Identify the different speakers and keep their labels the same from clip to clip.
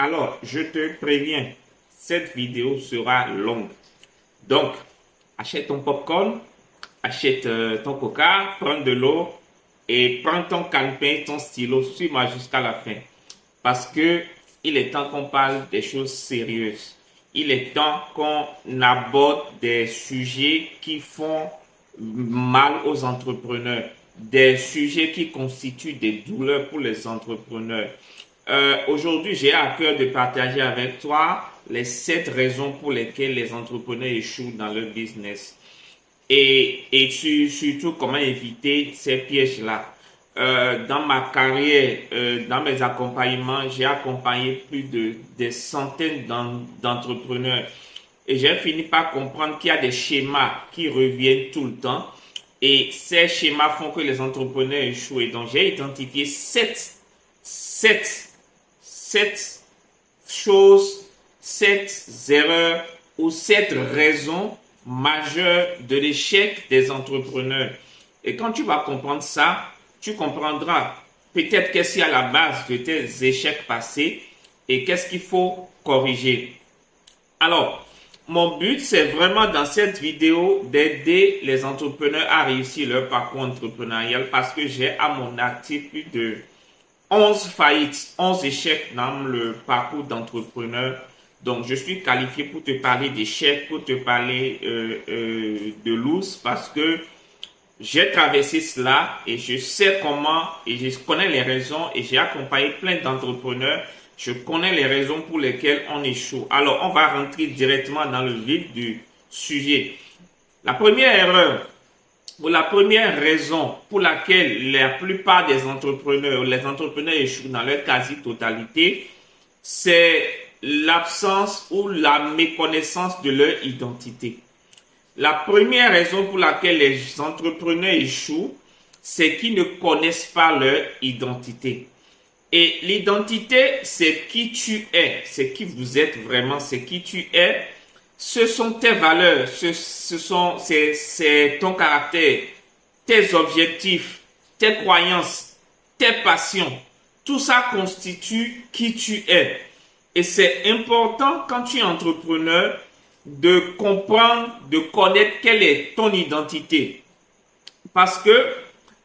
Speaker 1: Alors, je te préviens, cette vidéo sera longue. Donc, achète ton popcorn, achète ton coca, prends de l'eau et prends ton calepin, ton stylo, suis-moi jusqu'à la fin. Parce que il est temps qu'on parle des choses sérieuses. Il est temps qu'on aborde des sujets qui font mal aux entrepreneurs, des sujets qui constituent des douleurs pour les entrepreneurs. Aujourd'hui, j'ai à cœur de partager avec toi les 7 raisons pour lesquelles les entrepreneurs échouent dans leur business. Et surtout, comment éviter ces pièges-là. Dans ma carrière, dans mes accompagnements, j'ai accompagné plus de des centaines d'entrepreneurs. Et j'ai fini par comprendre qu'il y a des schémas qui reviennent tout le temps. Et ces schémas font que les entrepreneurs échouent. Et donc, j'ai identifié 7 choses, 7 erreurs ou 7 raisons majeures de l'échec des entrepreneurs. Et quand tu vas comprendre ça, tu comprendras peut-être qu'est-ce qu'il y a à la base de tes échecs passés et qu'est-ce qu'il faut corriger. Alors, mon but, c'est vraiment dans cette vidéo d'aider les entrepreneurs à réussir leur parcours entrepreneurial parce que j'ai à mon actif plus de 11 faillites, 11 échecs dans le parcours d'entrepreneur. Donc, je suis qualifié pour te parler d'échecs, pour te parler de loose parce que j'ai traversé cela et je sais comment et je connais les raisons et j'ai accompagné plein d'entrepreneurs. Je connais les raisons pour lesquelles on échoue. Alors, on va rentrer directement dans le vif du sujet. La première erreur ou la première raison pour laquelle la plupart des entrepreneurs, les entrepreneurs échouent dans leur quasi-totalité, c'est l'absence ou la méconnaissance de leur identité. La première raison pour laquelle les entrepreneurs échouent, c'est qu'ils ne connaissent pas leur identité. Et l'identité, c'est qui tu es, c'est qui vous êtes vraiment, c'est qui tu es. Ce sont tes valeurs, c'est ton caractère, tes objectifs, tes croyances, tes passions. Tout ça constitue qui tu es. Et c'est important quand tu es entrepreneur de comprendre, de connaître quelle est ton identité. Parce que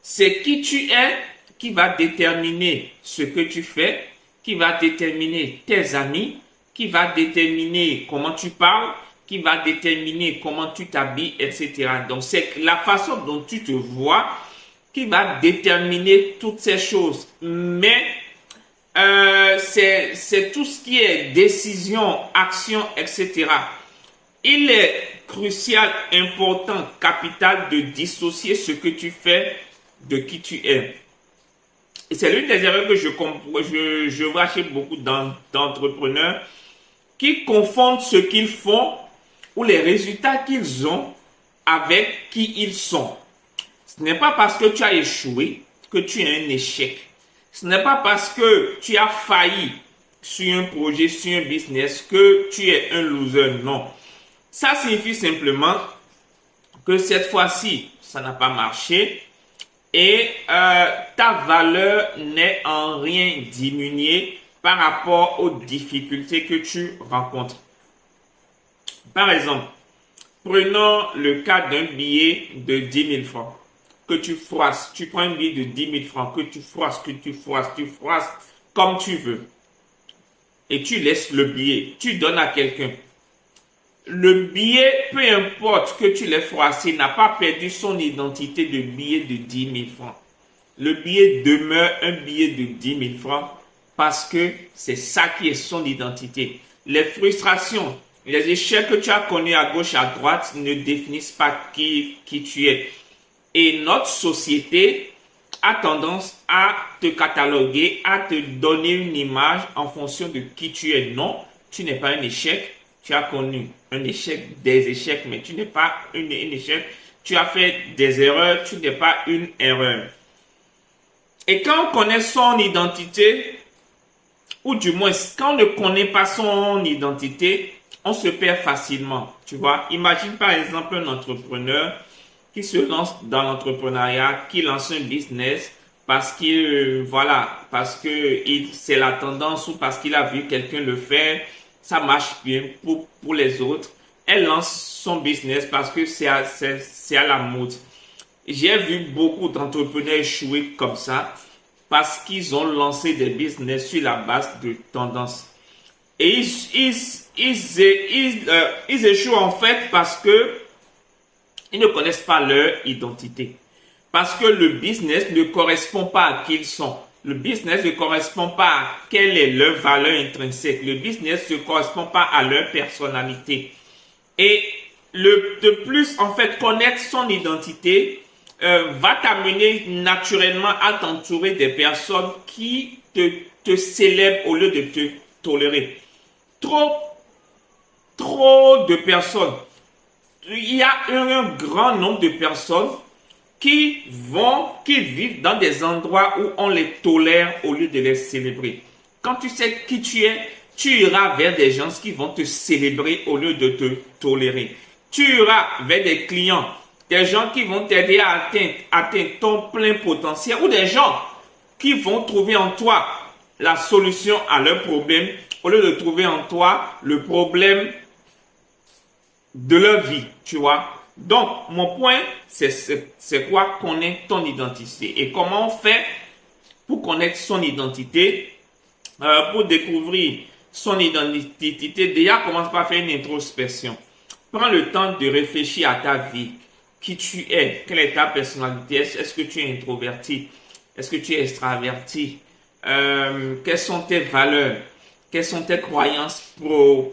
Speaker 1: c'est qui tu es qui va déterminer ce que tu fais, qui va déterminer tes amis, qui va déterminer comment tu parles, qui va déterminer comment tu t'habilles, etc. Donc, c'est la façon dont tu te vois qui va déterminer toutes ces choses. Mais c'est tout ce qui est décision, action, etc. Il est crucial, important, capital de dissocier ce que tu fais de qui tu es. Et c'est l'une des erreurs que je vois chez beaucoup d'entrepreneurs qui confondent ce qu'ils font ou les résultats qu'ils ont avec qui ils sont. Ce n'est pas parce que tu as échoué que tu es un échec. Ce n'est pas parce que tu as failli sur un projet, sur un business que tu es un loser. Non. Ça signifie simplement que cette fois-ci, ça n'a pas marché et ta valeur n'est en rien diminuée par rapport aux difficultés que tu rencontres. Par exemple, prenons le cas d'un billet de 10 000 francs que tu froisses. Tu prends un billet de 10 000 francs que tu froisses comme tu veux. Et tu laisses le billet, tu donnes à quelqu'un. Le billet, peu importe que tu l'aies froissé, n'a pas perdu son identité de billet de 10 000 francs. Le billet demeure un billet de 10 000 francs parce que c'est ça qui est son identité. Les frustrations, les échecs que tu as connus à gauche, à droite ne définissent pas qui tu es. Et notre société a tendance à te cataloguer, à te donner une image en fonction de qui tu es. Non, tu n'es pas un échec. Tu as connu un échec, des échecs, mais tu n'es pas un échec. Tu as fait des erreurs, tu n'es pas une erreur. Et quand on connaît son identité, ou du moins quand on ne connaît pas son identité, on se perd facilement. Tu vois, imagine par exemple un entrepreneur qui se lance dans l'entrepreneuriat, qui lance un business parce qu'il, voilà, parce que c'est la tendance ou parce qu'il a vu quelqu'un le faire, ça marche bien pour les autres. Elle lance son business parce que c'est à la mode. J'ai vu beaucoup d'entrepreneurs échouer comme ça parce qu'ils ont lancé des business sur la base de tendances. Et ils échouent en fait parce que ils ne connaissent pas leur identité. Parce que le business ne correspond pas à qui ils sont. Le business ne correspond pas à quelle est leur valeur intrinsèque. Le business ne correspond pas à leur personnalité. Et de plus, en fait, connaître son identité va t'amener naturellement à t'entourer des personnes qui te célèbrent au lieu de te tolérer. Trop de personnes. Il y a un grand nombre de personnes qui vivent dans des endroits où on les tolère au lieu de les célébrer. Quand tu sais qui tu es, tu iras vers des gens qui vont te célébrer au lieu de te tolérer. Tu iras vers des clients, des gens qui vont t'aider à atteindre ton plein potentiel ou des gens qui vont trouver en toi la solution à leurs problèmes au lieu de trouver en toi le problème de leur vie, tu vois. Donc, mon point, c'est quoi? Connaître ton identité. Et comment on fait pour connaître son identité? Pour découvrir son identité, déjà, commence par faire une introspection. Prends le temps de réfléchir à ta vie. Qui tu es? Quelle est ta personnalité? Est-ce que tu es introverti? Est-ce que tu es extraverti? Quelles sont tes valeurs? Quelles sont tes croyances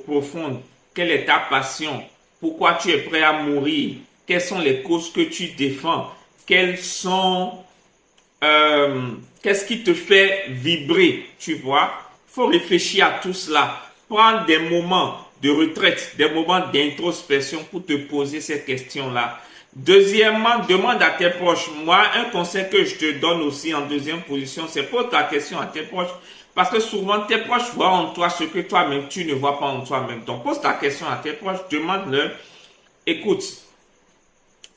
Speaker 1: profondes? Quelle est ta passion? Pourquoi tu es prêt à mourir? Quelles sont les causes que tu défends? Qu'est-ce qui te fait vibrer? Tu vois? Il faut réfléchir à tout cela. Prendre des moments de retraite, des moments d'introspection pour te poser ces questions-là. Deuxièmement, demande à tes proches. Moi, un conseil que je te donne aussi en deuxième position, c'est pose ta question à tes proches. Parce que souvent, tes proches voient en toi ce que toi-même, tu ne vois pas en toi-même. Donc, pose ta question à tes proches, demande-leur, écoute,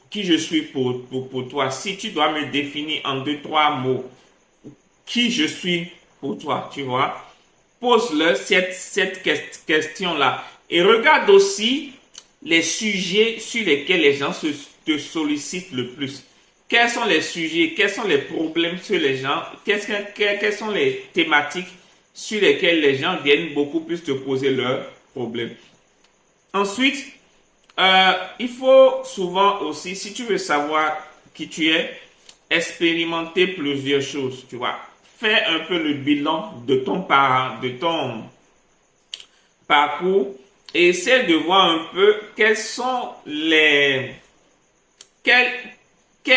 Speaker 1: qui je suis pour toi. Si tu dois me définir en 2-3 mots, qui je suis pour toi, tu vois. Pose-leur cette question-là. Et regarde aussi les sujets sur lesquels les gens te sollicitent le plus. Quels sont les sujets, quels sont les problèmes sur les gens, quelles sont les thématiques sur lesquelles les gens viennent beaucoup plus te poser leurs problèmes. Ensuite, il faut souvent aussi, si tu veux savoir qui tu es, expérimenter plusieurs choses, tu vois. Fais un peu le bilan de ton parcours et essaie de voir un peu quel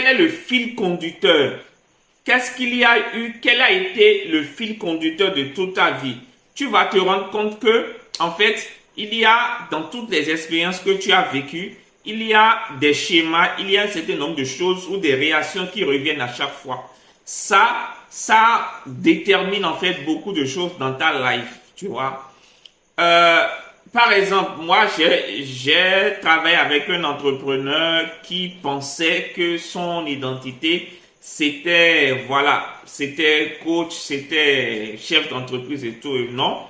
Speaker 1: est le fil conducteur. Qu'est-ce qu'il y a eu, quel a été le fil conducteur de toute ta vie. Tu vas te rendre compte que, en fait, il y a dans toutes les expériences que tu as vécues, il y a des schémas, il y a un certain nombre de choses ou des réactions qui reviennent à chaque fois. Ça détermine en fait beaucoup de choses dans ta life, tu vois. Par exemple, moi, j'ai travaillé avec un entrepreneur qui pensait que son identité, c'était coach, c'était chef d'entreprise et tout. Non.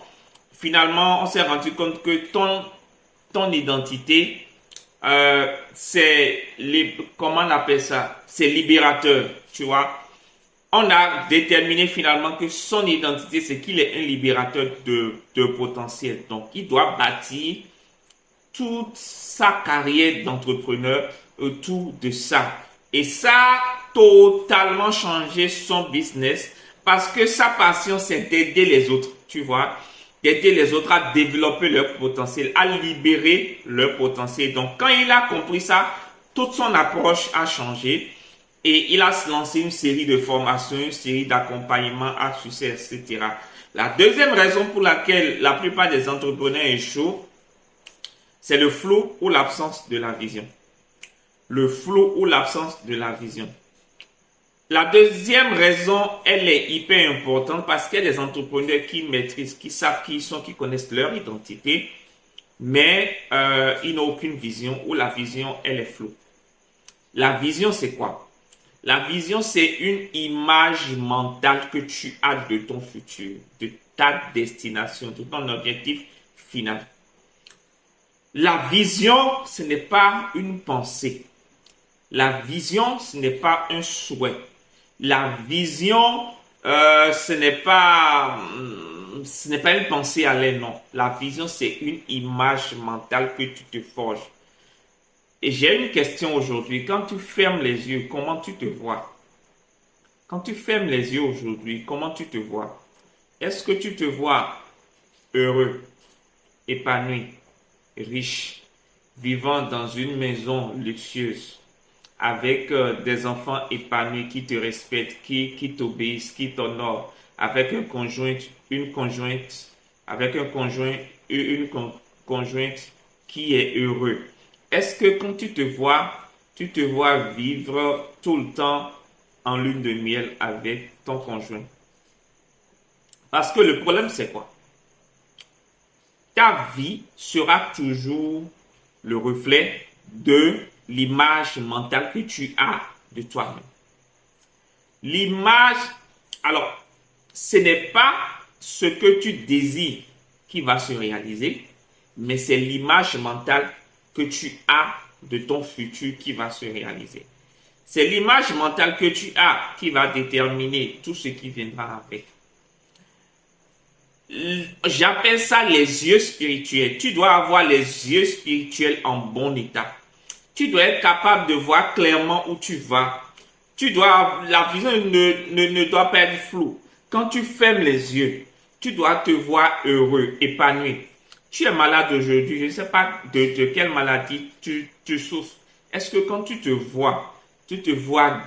Speaker 1: Finalement, on s'est rendu compte que ton identité, comment on appelle ça? C'est libérateur, tu vois. On a déterminé finalement que son identité, c'est qu'il est un libérateur de potentiel. Donc, il doit bâtir toute sa carrière d'entrepreneur autour de ça. Et ça a totalement changé son business parce que sa passion, c'est d'aider les autres, tu vois. D'aider les autres à développer leur potentiel, à libérer leur potentiel. Donc, quand il a compris ça, toute son approche a changé. Et il a lancé une série de formations, une série d'accompagnements à succès, etc. La deuxième raison pour laquelle la plupart des entrepreneurs échouent, c'est le flou ou l'absence de la vision. Le flou ou l'absence de la vision. La deuxième raison, elle est hyper importante parce qu'il y a des entrepreneurs qui maîtrisent, qui savent qui ils sont, qui connaissent leur identité, mais ils n'ont aucune vision ou la vision, elle est floue. La vision, c'est quoi? La vision, c'est une image mentale que tu as de ton futur, de ta destination, de ton objectif final. La vision, ce n'est pas une pensée. La vision, ce n'est pas un souhait. La vision, ce n'est pas une pensée à l'air, non. La vision, c'est une image mentale que tu te forges. Et j'ai une question aujourd'hui. Quand tu fermes les yeux, comment tu te vois? Quand tu fermes les yeux aujourd'hui, comment tu te vois? Est-ce que tu te vois heureux, épanoui, riche, vivant dans une maison luxueuse, avec des enfants épanouis qui te respectent, qui t'obéissent, qui t'honorent, avec un conjoint, une conjointe, avec un conjoint, une conjointe qui est heureux? Est-ce que quand tu te vois vivre tout le temps en lune de miel avec ton conjoint? Parce que le problème, c'est quoi? Ta vie sera toujours le reflet de l'image mentale que tu as de toi-même. L'image, alors, ce n'est pas ce que tu désires qui va se réaliser, mais c'est l'image mentale que tu as de ton futur qui va se réaliser. C'est l'image mentale que tu as qui va déterminer tout ce qui viendra avec. J'appelle ça les yeux spirituels. Tu dois avoir les yeux spirituels en bon état. Tu dois être capable de voir clairement où tu vas. La vision ne doit pas être floue. Quand tu fermes les yeux, tu dois te voir heureux, épanoui. Tu es malade aujourd'hui, je ne sais pas de quelle maladie tu souffres. Est-ce que quand tu te vois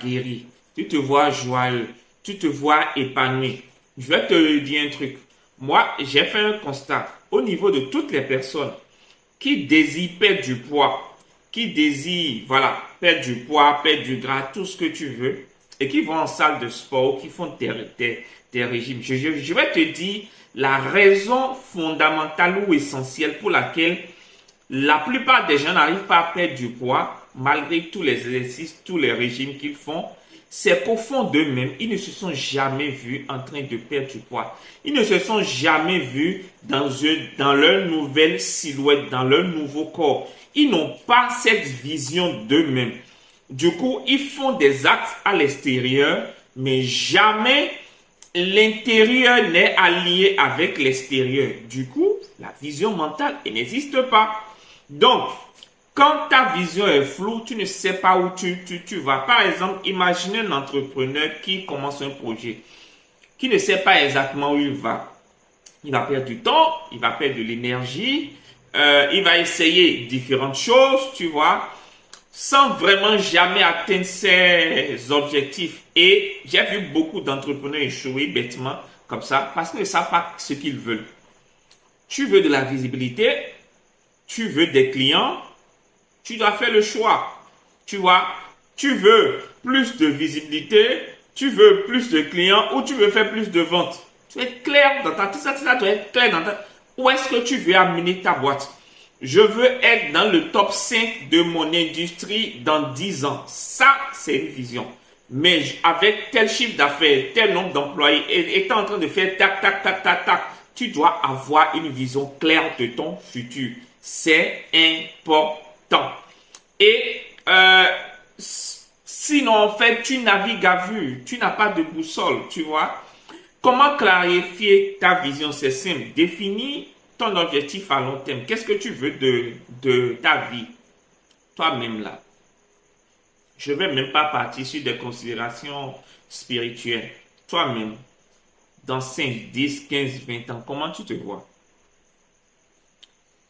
Speaker 1: guéri, tu te vois joyeux, tu te vois épanoui? Je vais te dire un truc. Moi, j'ai fait un constat au niveau de toutes les personnes qui désirent perdre du poids, qui désirent, perdre du poids, perdre du gras, tout ce que tu veux, et qui vont en salle de sport, qui font des régimes. Je vais te dire la raison fondamentale ou essentielle pour laquelle la plupart des gens n'arrivent pas à perdre du poids, malgré tous les exercices, tous les régimes qu'ils font. C'est qu'au fond d'eux-mêmes, ils ne se sont jamais vus en train de perdre du poids. Ils ne se sont jamais vus dans leur nouvelle silhouette, dans leur nouveau corps. Ils n'ont pas cette vision d'eux-mêmes. Du coup, ils font des actes à l'extérieur, mais jamais l'intérieur n'est allié avec l'extérieur. Du coup, la vision mentale, elle n'existe pas. Donc, quand ta vision est floue, tu ne sais pas où tu vas. Par exemple, imaginez un entrepreneur qui commence un projet, qui ne sait pas exactement où il va. Il va perdre du temps, il va perdre de l'énergie, il va essayer différentes choses, tu vois, sans vraiment jamais atteindre ses objectifs. Et j'ai vu beaucoup d'entrepreneurs échouer bêtement comme ça parce qu'ils ne savent pas ce qu'ils veulent. Tu veux de la visibilité, tu veux des clients, tu dois faire le choix. Tu vois, tu veux plus de visibilité, tu veux plus de clients ou tu veux faire plus de ventes. Tu dois être clair dans ta tête, ça doit être clair dans ta... Où est-ce que tu veux amener ta boîte? Je veux être dans le top 5 de mon industrie dans 10 ans. Ça, c'est une vision. Mais avec tel chiffre d'affaires, tel nombre d'employés, et étant en train de faire tac, tac, tac, tac, tac, tu dois avoir une vision claire de ton futur. C'est important. Et sinon, en fait, tu navigues à vue. Tu n'as pas de boussole, tu vois. Comment clarifier ta vision? C'est simple. Définis ton objectif à long terme. Qu'est-ce que tu veux de ta vie? Toi-même là. Je ne vais même pas partir sur des considérations spirituelles. Toi-même, dans 5, 10, 15, 20 ans, comment tu te vois?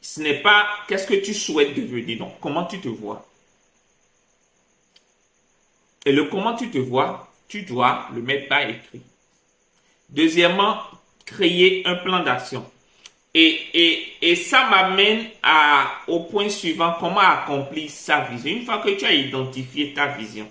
Speaker 1: Ce n'est pas qu'est-ce que tu souhaites devenir, non. Comment tu te vois? Et le comment tu te vois, tu dois le mettre par écrit. Deuxièmement, créer un plan d'action. Et ça m'amène au point suivant, comment accomplir sa vision. Une fois que tu as identifié ta vision.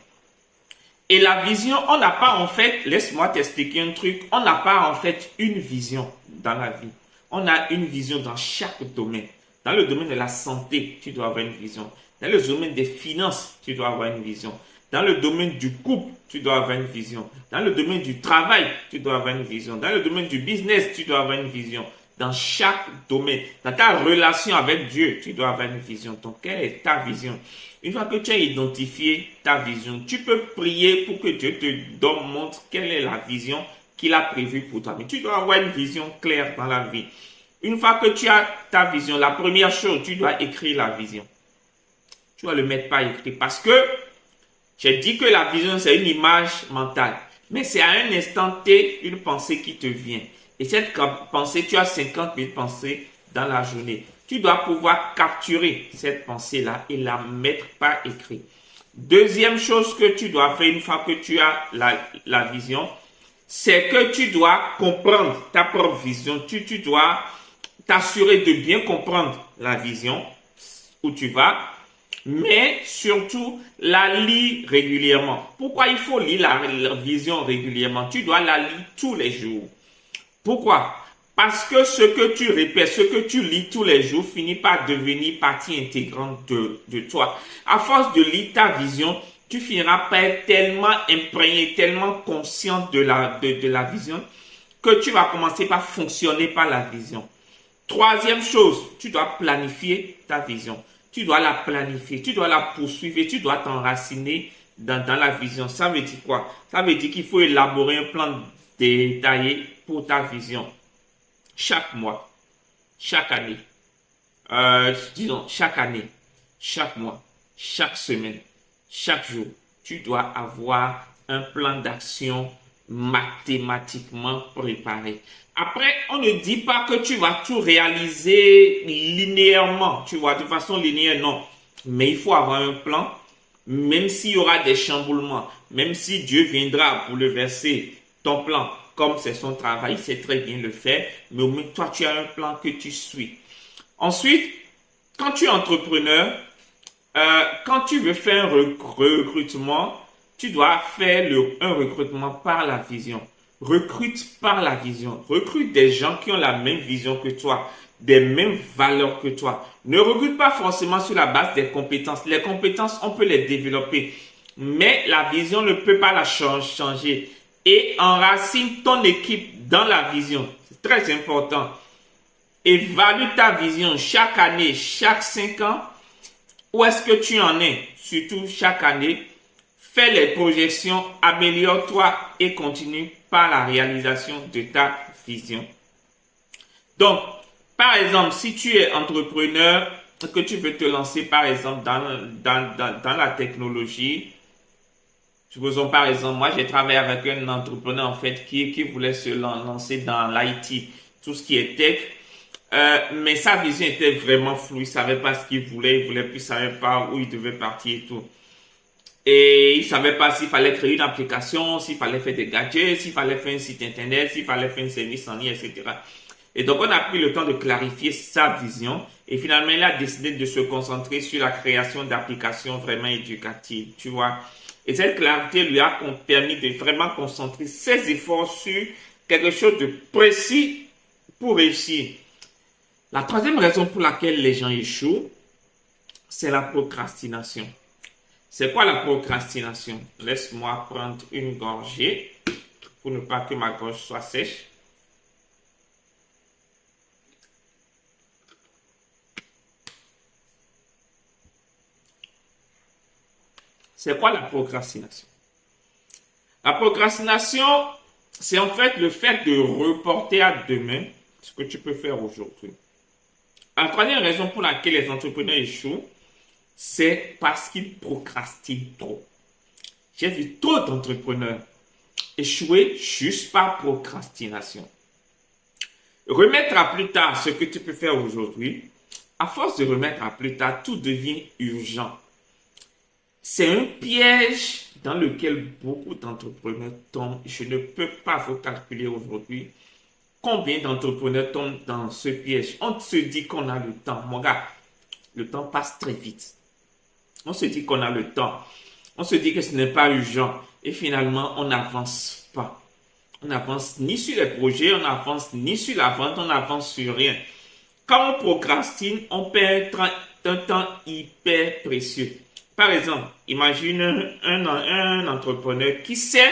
Speaker 1: Et la vision, on n'a pas en fait, laisse-moi t'expliquer un truc, on n'a pas en fait une vision dans la vie. On a une vision dans chaque domaine. Dans le domaine de la santé, tu dois avoir une vision. Dans le domaine des finances, tu dois avoir une vision. Dans le domaine du couple, tu dois avoir une vision. Dans le domaine du travail, tu dois avoir une vision. Dans le domaine du business, tu dois avoir une vision. Dans chaque domaine, dans ta relation avec Dieu, tu dois avoir une vision. Donc, quelle est ta vision? Une fois que tu as identifié ta vision, tu peux prier pour que Dieu te montre quelle est la vision qu'il a prévue pour toi. Mais tu dois avoir une vision claire dans la vie. Une fois que tu as ta vision, la première chose, tu dois écrire la vision. Tu dois le mettre par écrit parce que j'ai dit que la vision, c'est une image mentale. Mais c'est à un instant T, une pensée qui te vient. Et cette pensée, tu as 50 000 pensées dans la journée. Tu dois pouvoir capturer cette pensée-là et la mettre par écrit. Deuxième chose que tu dois faire une fois que tu as la vision, c'est que tu dois comprendre ta propre vision. Tu dois t'assurer de bien comprendre la vision où tu vas, mais surtout la lire régulièrement. Pourquoi il faut lire la vision régulièrement? Tu dois la lire tous les jours. Pourquoi? Parce que ce que tu répètes, ce que tu lis tous les jours finit par devenir partie intégrante de toi. À force de lire ta vision, tu finiras par être tellement imprégné, tellement conscient de la vision que tu vas commencer par fonctionner par la vision. Troisième chose, tu dois planifier ta vision. Tu dois la planifier, tu dois la poursuivre, tu dois t'enraciner dans la vision. Ça veut dire quoi? Ça veut dire qu'il faut élaborer un plan détaillé pour ta vision. Chaque mois, chaque année, disons chaque année, chaque mois, chaque semaine, chaque jour, tu dois avoir un plan d'action mathématiquement préparé. Après, on ne dit pas que tu vas tout réaliser linéairement, tu vois, de façon linéaire, non. Mais il faut avoir un plan, même s'il y aura des chamboulements, même si Dieu viendra pour le verser ton plan, comme c'est son travail, il sait très bien le faire, mais au moins toi, tu as un plan que tu suis. Ensuite, quand tu es entrepreneur, quand tu veux faire un recrutement, tu dois faire un recrutement par la vision. Recrute par la vision. Recrute des gens qui ont la même vision que toi, des mêmes valeurs que toi. Ne recrute pas forcément sur la base des compétences. Les compétences, on peut les développer, mais la vision ne peut pas la changer. Et enracine ton équipe dans la vision. C'est très important. Évalue ta vision chaque année, chaque 5 ans. Où est-ce que tu en es? Surtout chaque année. Fais les projections, améliore-toi et continue par la réalisation de ta vision. Donc, par exemple, si tu es entrepreneur, que tu veux te lancer par exemple dans la technologie, supposons par exemple, moi j'ai travaillé avec un entrepreneur en fait qui voulait se lancer dans l'IT, tout ce qui est tech, mais sa vision était vraiment floue, il savait pas ce qu'il voulait plus, il savait pas où il devait partir et tout. Et il savait pas s'il fallait créer une application, s'il fallait faire des gadgets, s'il fallait faire un site internet, s'il fallait faire un service en ligne, etc. Et donc, on a pris le temps de clarifier sa vision et finalement, il a décidé de se concentrer sur la création d'applications vraiment éducatives, tu vois. Et cette clarté lui a permis de vraiment concentrer ses efforts sur quelque chose de précis pour réussir. La troisième raison pour laquelle les gens échouent, c'est la procrastination. C'est quoi la procrastination? Laisse-moi prendre une gorgée pour ne pas que ma gorge soit sèche. C'est quoi la procrastination? La procrastination, c'est en fait le fait de reporter à demain ce que tu peux faire aujourd'hui. La troisième raison pour laquelle les entrepreneurs échouent, c'est parce qu'ils procrastinent trop. J'ai vu trop d'entrepreneurs échouer juste par procrastination. Remettre à plus tard ce que tu peux faire aujourd'hui, à force de remettre à plus tard, tout devient urgent. C'est un piège dans lequel beaucoup d'entrepreneurs tombent. Je ne peux pas vous calculer aujourd'hui combien d'entrepreneurs tombent dans ce piège. On se dit qu'on a le temps. Mon gars, le temps passe très vite. On se dit qu'on a le temps. On se dit que ce n'est pas urgent. Et finalement, on n'avance pas. On n'avance ni sur les projets, on n'avance ni sur la vente, on n'avance sur rien. Quand on procrastine, on perd un temps hyper précieux. Par exemple, imagine un entrepreneur qui sait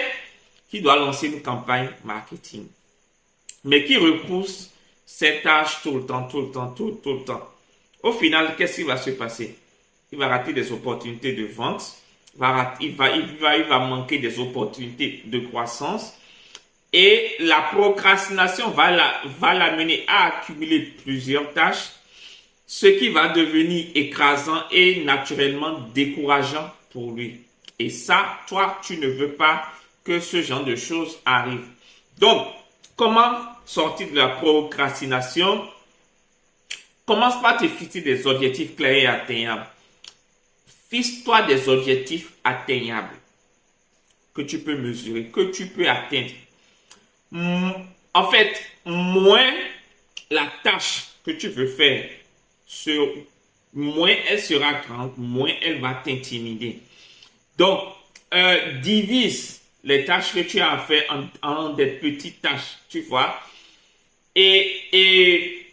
Speaker 1: qu'il doit lancer une campagne marketing, mais qui repousse ses tâches tout le temps. Au final, qu'est-ce qui va se passer? Il va rater des opportunités de vente, il va manquer des opportunités de croissance et la procrastination va l'amener à accumuler plusieurs tâches, ce qui va devenir écrasant et naturellement décourageant pour lui. Et ça, toi, tu ne veux pas que ce genre de choses arrive. Donc, comment sortir de la procrastination? Commence par te fixer des objectifs clairs et atteignables. Fixe-toi des objectifs atteignables que tu peux mesurer, que tu peux atteindre. En fait, moins la tâche que tu veux faire, moins elle sera grande, moins elle va t'intimider. Donc, divise les tâches que tu as à faire en des petites tâches, tu vois. Et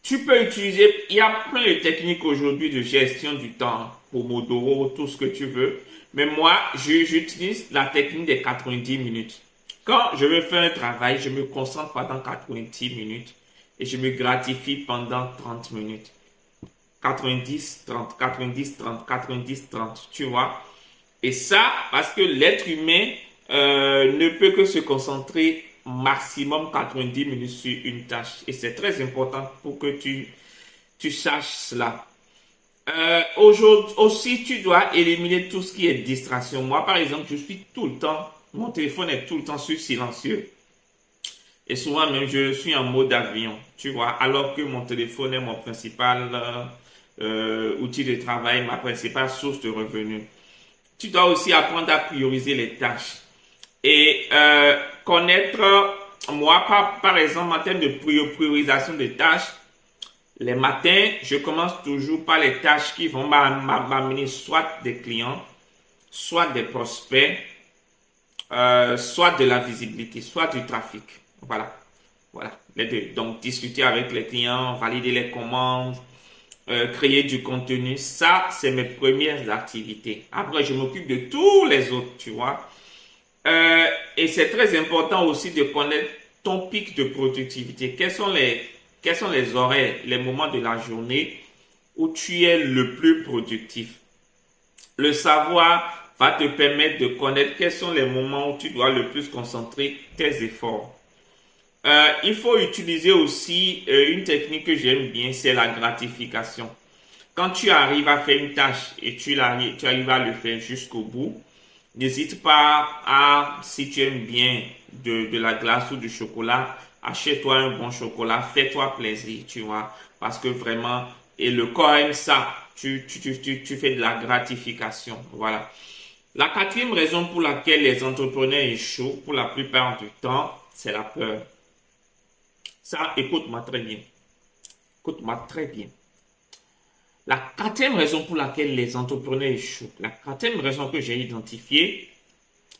Speaker 1: tu peux utiliser, il y a plein de techniques aujourd'hui de gestion du temps, Pomodoro, tout ce que tu veux. Mais moi, j'utilise la technique des 90 minutes. Quand je veux faire un travail, je me concentre pendant 90 minutes et je me gratifie pendant 30 minutes. 90-30, 90-30, 90-30, tu vois. Et ça, parce que l'être humain ne peut que se concentrer maximum 90 minutes sur une tâche. Et c'est très important pour que tu saches cela. Aujourd'hui aussi, tu dois éliminer tout ce qui est distraction. Moi, par exemple, je suis tout le temps, mon téléphone est tout le temps sur silencieux. Et souvent même, je suis en mode avion, tu vois, alors que mon téléphone est mon principal outil de travail, ma principale source de revenus. Tu dois aussi apprendre à prioriser les tâches. Et connaître, moi, par exemple, en termes de priorisation des tâches, les matins, je commence toujours par les tâches qui vont m'amener soit des clients, soit des prospects, soit de la visibilité, soit du trafic. Voilà, les deux. Donc, discuter avec les clients, valider les commandes, créer du contenu, ça, c'est mes premières activités. Après, je m'occupe de tous les autres, tu vois. Et c'est très important aussi de connaître ton pic de productivité. Quels sont les horaires, les moments de la journée où tu es le plus productif? Le savoir va te permettre de connaître quels sont les moments où tu dois le plus concentrer tes efforts. Il faut utiliser aussi une technique que j'aime bien, c'est la gratification. Quand tu arrives à faire une tâche et tu arrives à le faire jusqu'au bout, n'hésite pas à, si tu aimes bien de la glace ou du chocolat, achète-toi un bon chocolat, fais-toi plaisir, tu vois, parce que vraiment, et le corps aime ça, tu fais de la gratification, voilà. La quatrième raison pour laquelle les entrepreneurs échouent, pour la plupart du temps, c'est la peur. Ça, écoute-moi très bien. Écoute-moi très bien. La quatrième raison pour laquelle les entrepreneurs échouent, la quatrième raison que j'ai identifiée,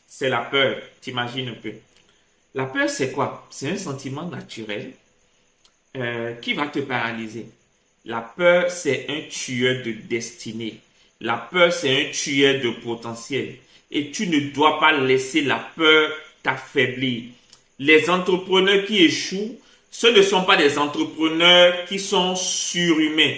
Speaker 1: c'est la peur. T'imagines un peu. La peur, c'est quoi? C'est un sentiment naturel qui va te paralyser. La peur, c'est un tueur de destinée. La peur, c'est un tueur de potentiel. Et tu ne dois pas laisser la peur t'affaiblir. Les entrepreneurs qui échouent, ce ne sont pas des entrepreneurs qui sont surhumains.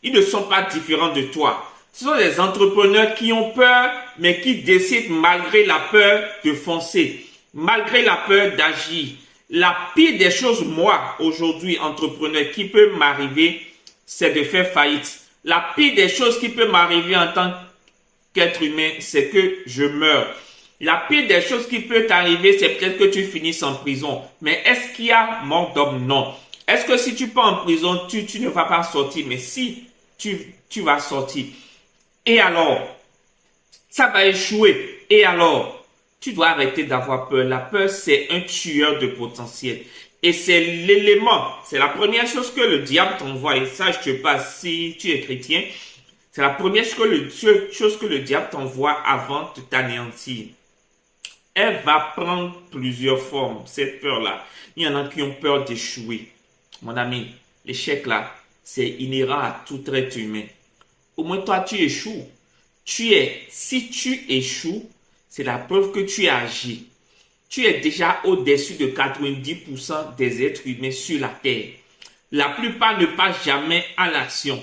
Speaker 1: Ils ne sont pas différents de toi. Ce sont des entrepreneurs qui ont peur, mais qui décident malgré la peur de foncer, malgré la peur d'agir. La pire des choses, moi, aujourd'hui, entrepreneur, qui peut m'arriver, c'est de faire faillite. La pire des choses qui peut m'arriver en tant qu'être humain, c'est que je meurs. La pire des choses qui peut t'arriver, c'est peut-être que tu finisses en prison. Mais est-ce qu'il y a mort d'homme? Non. Est-ce que si tu pars en prison, tu ne vas pas sortir? Mais si tu vas sortir. Et alors? Ça va échouer. Et alors? Tu dois arrêter d'avoir peur. La peur, c'est un tueur de potentiel. Et c'est l'élément, c'est la première chose que le diable t'envoie. Et ça, je te passe si tu es chrétien. C'est la première chose que le diable t'envoie avant de t'anéantir. Elle va prendre plusieurs formes, cette peur-là. Il y en a qui ont peur d'échouer. Mon ami, l'échec là, c'est inhérent à tout être humain. au moins toi, tu échoues. Si tu échoues, c'est la preuve que tu as agi. Tu es déjà au-dessus de 90% des êtres humains sur la terre. La plupart ne passent jamais à l'action.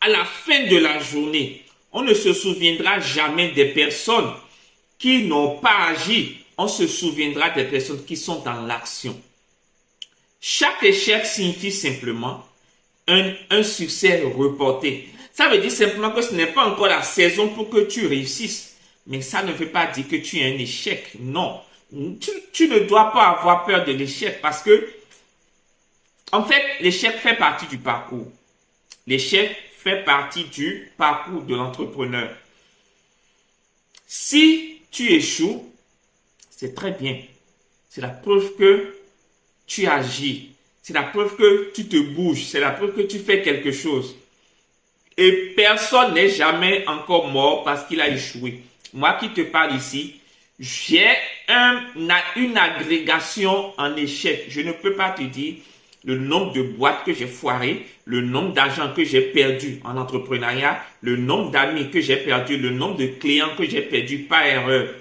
Speaker 1: À la fin de la journée, on ne se souviendra jamais des personnes qui n'ont pas agi. On se souviendra des personnes qui sont dans l'action. Chaque échec signifie simplement un succès reporté. Ça veut dire simplement que ce n'est pas encore la saison pour que tu réussisses. Mais ça ne veut pas dire que tu es un échec. Non. Tu ne dois pas avoir peur de l'échec parce que, en fait, l'échec fait partie du parcours. L'échec fait partie du parcours de l'entrepreneur. Si tu échoues, c'est très bien. C'est la preuve que tu agis. C'est la preuve que tu te bouges. C'est la preuve que tu fais quelque chose. Et personne n'est jamais encore mort parce qu'il a échoué. Moi qui te parle ici, j'ai une agrégation en échec. Je ne peux pas te dire le nombre de boîtes que j'ai foirées, le nombre d'argent que j'ai perdu en entrepreneuriat, le nombre d'amis que j'ai perdu, le nombre de clients que j'ai perdu par erreur.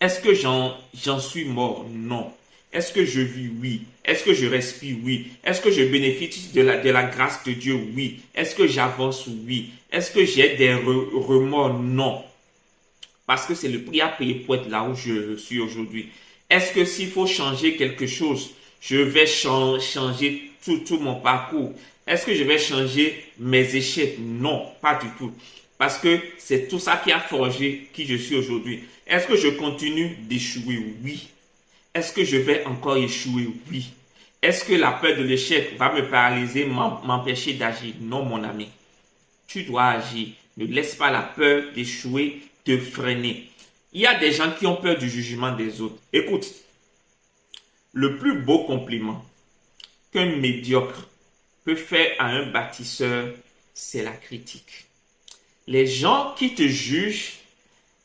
Speaker 1: Est-ce que j'en suis mort? Non. Est-ce que je vis? Oui. Est-ce que je respire? Oui. Est-ce que je bénéficie de la grâce de Dieu? Oui. Est-ce que j'avance? Oui. Est-ce que j'ai des remords? Non. Parce que c'est le prix à payer pour être là où je suis aujourd'hui. Est-ce que s'il faut changer quelque chose, je vais changer tout mon parcours? Est-ce que je vais changer mes échecs? Non, pas du tout. Parce que c'est tout ça qui a forgé qui je suis aujourd'hui. Est-ce que je continue d'échouer? Oui. Est-ce que je vais encore échouer? Oui. Est-ce que la peur de l'échec va me paralyser, m'empêcher d'agir? Non, mon ami. Tu dois agir. Ne laisse pas la peur d'échouer te freiner. Il y a des gens qui ont peur du jugement des autres. Écoute, le plus beau compliment qu'un médiocre peut faire à un bâtisseur, c'est la critique. Les gens qui te jugent,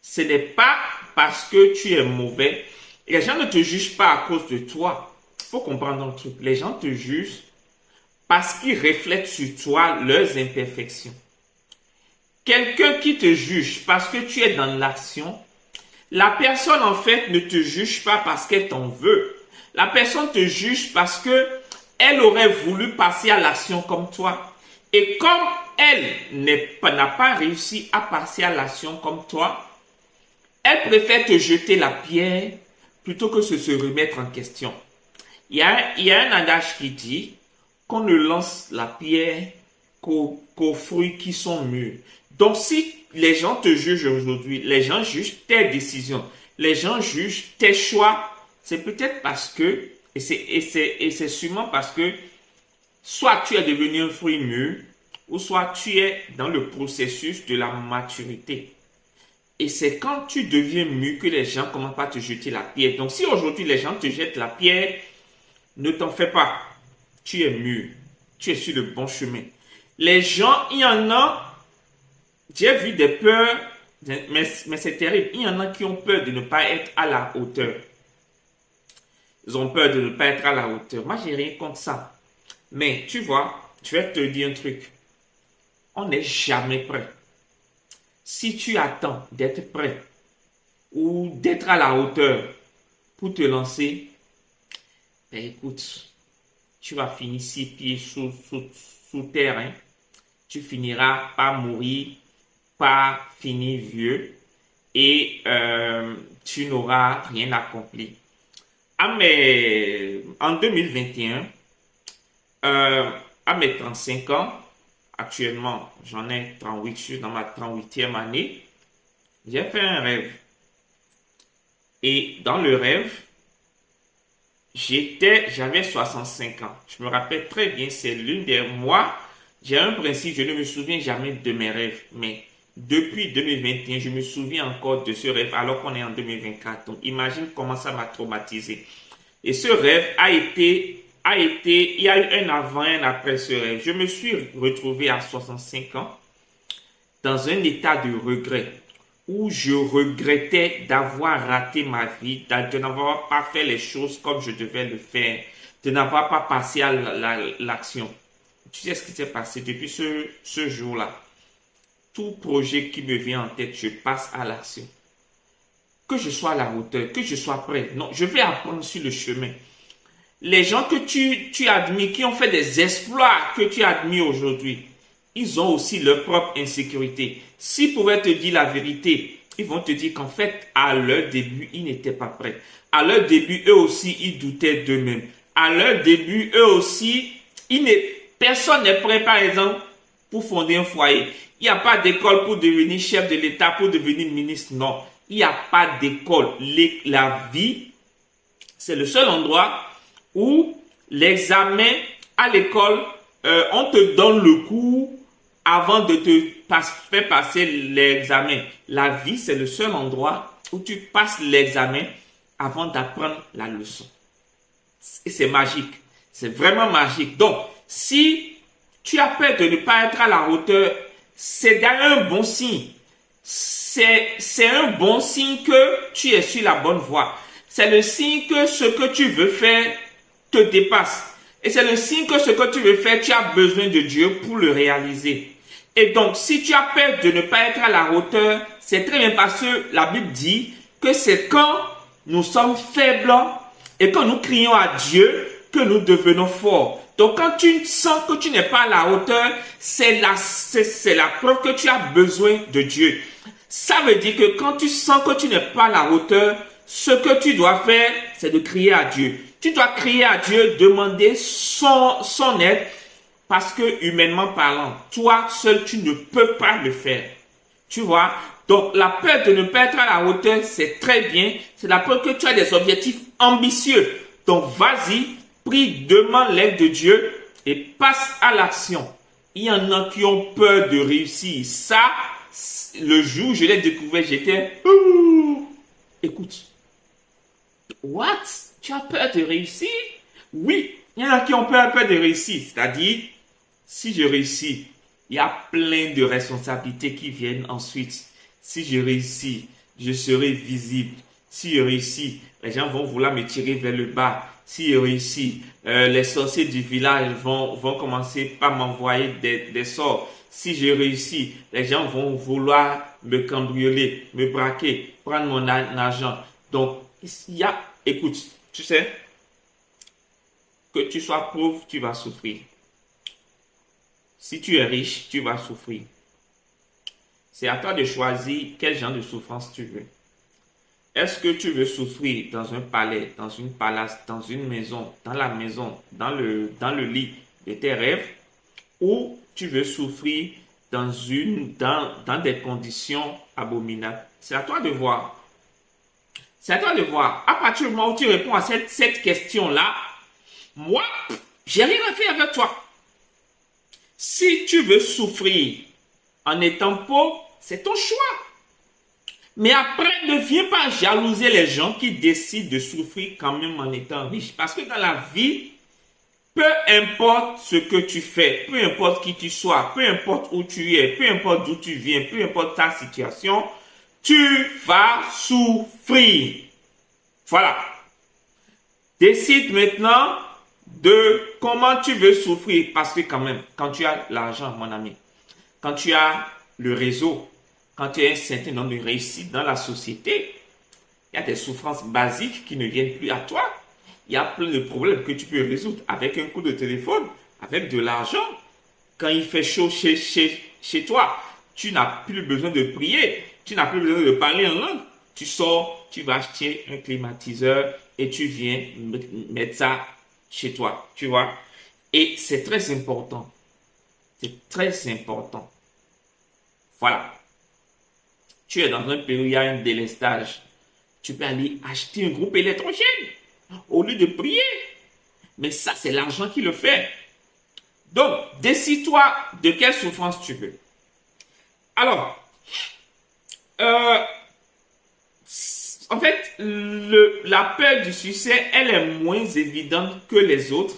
Speaker 1: ce n'est pas parce que tu es mauvais. Les gens ne te jugent pas à cause de toi. Il faut comprendre un truc. Les gens te jugent parce qu'ils reflètent sur toi leurs imperfections. Quelqu'un qui te juge parce que tu es dans l'action, la personne en fait ne te juge pas parce qu'elle t'en veut. La personne te juge parce que elle aurait voulu passer à l'action comme toi. Et comme elle n'a pas réussi à passer à l'action comme toi, elle préfère te jeter la pierre plutôt que de se remettre en question. Il y a un adage qui dit qu'on ne lance la pierre qu'aux fruits qui sont mûrs. Donc, si les gens te jugent aujourd'hui, les gens jugent tes décisions, les gens jugent tes choix, c'est peut-être parce que, et c'est sûrement parce que, soit tu es devenu un fruit mûr, ou soit tu es dans le processus de la maturité. Et c'est quand tu deviens mûr que les gens commencent à te jeter la pierre. Donc, si aujourd'hui les gens te jettent la pierre, ne t'en fais pas. Tu es mûr. Tu es sur le bon chemin. Les gens, il y en a, j'ai vu des peurs, mais c'est terrible. Il y en a qui ont peur de ne pas être à la hauteur. Ils ont peur de ne pas être à la hauteur. Moi, j'ai rien contre ça. Mais tu vois, je vais te dire un truc. On n'est jamais prêt. Si tu attends d'être prêt ou d'être à la hauteur pour te lancer, ben écoute, tu vas finir 6 pieds sous terre. Hein. Tu finiras par mourir, par finir vieux et tu n'auras rien accompli. En 2021, à mes 35 ans, actuellement j'en ai 38, je suis dans ma 38e année, j'ai fait un rêve. Et dans le rêve, j'avais 65 ans. Je me rappelle très bien, c'est l'une des mois. J'ai un principe, je ne me souviens jamais de mes rêves. Mais depuis 2021, je me souviens encore de ce rêve alors qu'on est en 2024. Donc imagine comment ça m'a traumatisé. Et ce rêve il y a eu un avant et un après ce rêve. Je me suis retrouvé à 65 ans dans un état de regret où je regrettais d'avoir raté ma vie, de n'avoir pas fait les choses comme je devais le faire, de n'avoir pas passé à l'action. Tu sais ce qui s'est passé depuis ce jour-là. tout projet qui me vient en tête, je passe à l'action. Que je sois à la hauteur, que je sois prêt. Non, je vais apprendre sur le chemin. Les gens que tu admires, qui ont fait des exploits que tu admires aujourd'hui, ils ont aussi leur propre insécurité. S'ils pouvaient te dire la vérité, ils vont te dire qu'en fait, à leur début, ils n'étaient pas prêts. À leur début, eux aussi, ils doutaient d'eux-mêmes. À leur début, eux aussi, personne n'est prêt, par exemple, pour fonder un foyer. Il n'y a pas d'école pour devenir chef de l'État, pour devenir ministre. Non, il n'y a pas d'école. La vie, c'est le seul endroit où l'examen à l'école, on te donne le cours avant de te faire passer l'examen. La vie, c'est le seul endroit où tu passes l'examen avant d'apprendre la leçon. Et c'est magique. C'est vraiment magique. Donc, si tu as peur de ne pas être à la hauteur, c'est d'ailleurs un bon signe. C'est un bon signe que tu es sur la bonne voie. C'est le signe que ce que tu veux faire te dépasse. Et c'est le signe que ce que tu veux faire, tu as besoin de Dieu pour le réaliser. Et donc, si tu as peur de ne pas être à la hauteur, c'est très bien parce que la Bible dit que c'est quand nous sommes faibles et quand nous crions à Dieu que nous devenons forts. Donc, quand tu sens que tu n'es pas à la hauteur, c'est la preuve que tu as besoin de Dieu. Ça veut dire que quand tu sens que tu n'es pas à la hauteur, ce que tu dois faire, c'est de crier à Dieu. Tu dois crier à Dieu, demander son aide, parce que humainement parlant, toi seul, tu ne peux pas le faire. Tu vois? Donc, la peur de ne pas être à la hauteur, c'est très bien. C'est la peur que tu as des objectifs ambitieux. Donc, vas-y, prie, demande l'aide de Dieu et passe à l'action. Il y en a qui ont peur de réussir. Ça, le jour où je l'ai découvert, j'étais... Écoute. What? Tu as peur de réussir? Oui, il y en a qui ont peur de réussir. C'est-à-dire, si je réussis, il y a plein de responsabilités qui viennent ensuite. Si je réussis, je serai visible. Si je réussis, les gens vont vouloir me tirer vers le bas. Si je réussis, les sorciers du village vont commencer par m'envoyer des sorts. Si je réussis, les gens vont vouloir me cambrioler, me braquer, prendre mon argent. Donc, écoute, tu sais, que tu sois pauvre, tu vas souffrir. Si tu es riche, tu vas souffrir. C'est à toi de choisir quel genre de souffrance tu veux. Est-ce que tu veux souffrir dans un palais, dans une palace, dans une maison, dans la maison, dans le lit de tes rêves, ou tu veux souffrir dans des conditions abominables? C'est à toi de voir. C'est à toi de voir. À partir du moment où tu réponds à cette question-là, moi, j'ai rien à faire avec toi. Si tu veux souffrir en étant pauvre, c'est ton choix. Mais après, ne viens pas jalouser les gens qui décident de souffrir quand même en étant riches. Parce que dans la vie, peu importe ce que tu fais, peu importe qui tu sois, peu importe où tu es, peu importe d'où tu viens, peu importe ta situation, tu vas souffrir. Voilà. Décide maintenant de comment tu veux souffrir. Parce que quand même, quand tu as l'argent, mon ami, quand tu as le réseau, quand tu as un certain nombre de réussites dans la société, il y a des souffrances basiques qui ne viennent plus à toi. Il y a plein de problèmes que tu peux résoudre avec un coup de téléphone, avec de l'argent. Quand il fait chaud chez toi, tu n'as plus besoin de prier, tu n'as plus besoin de parler en langue. Tu sors, tu vas acheter un climatiseur et tu viens mettre ça chez toi, tu vois. Et c'est très important. C'est très important. Voilà. Tu es dans un pays où il y a un délestage. Tu peux aller acheter un groupe électrogène au lieu de prier. Mais ça, c'est l'argent qui le fait. Donc, décide-toi de quelle souffrance tu veux. Alors, en fait, la peur du succès, elle est moins évidente que les autres.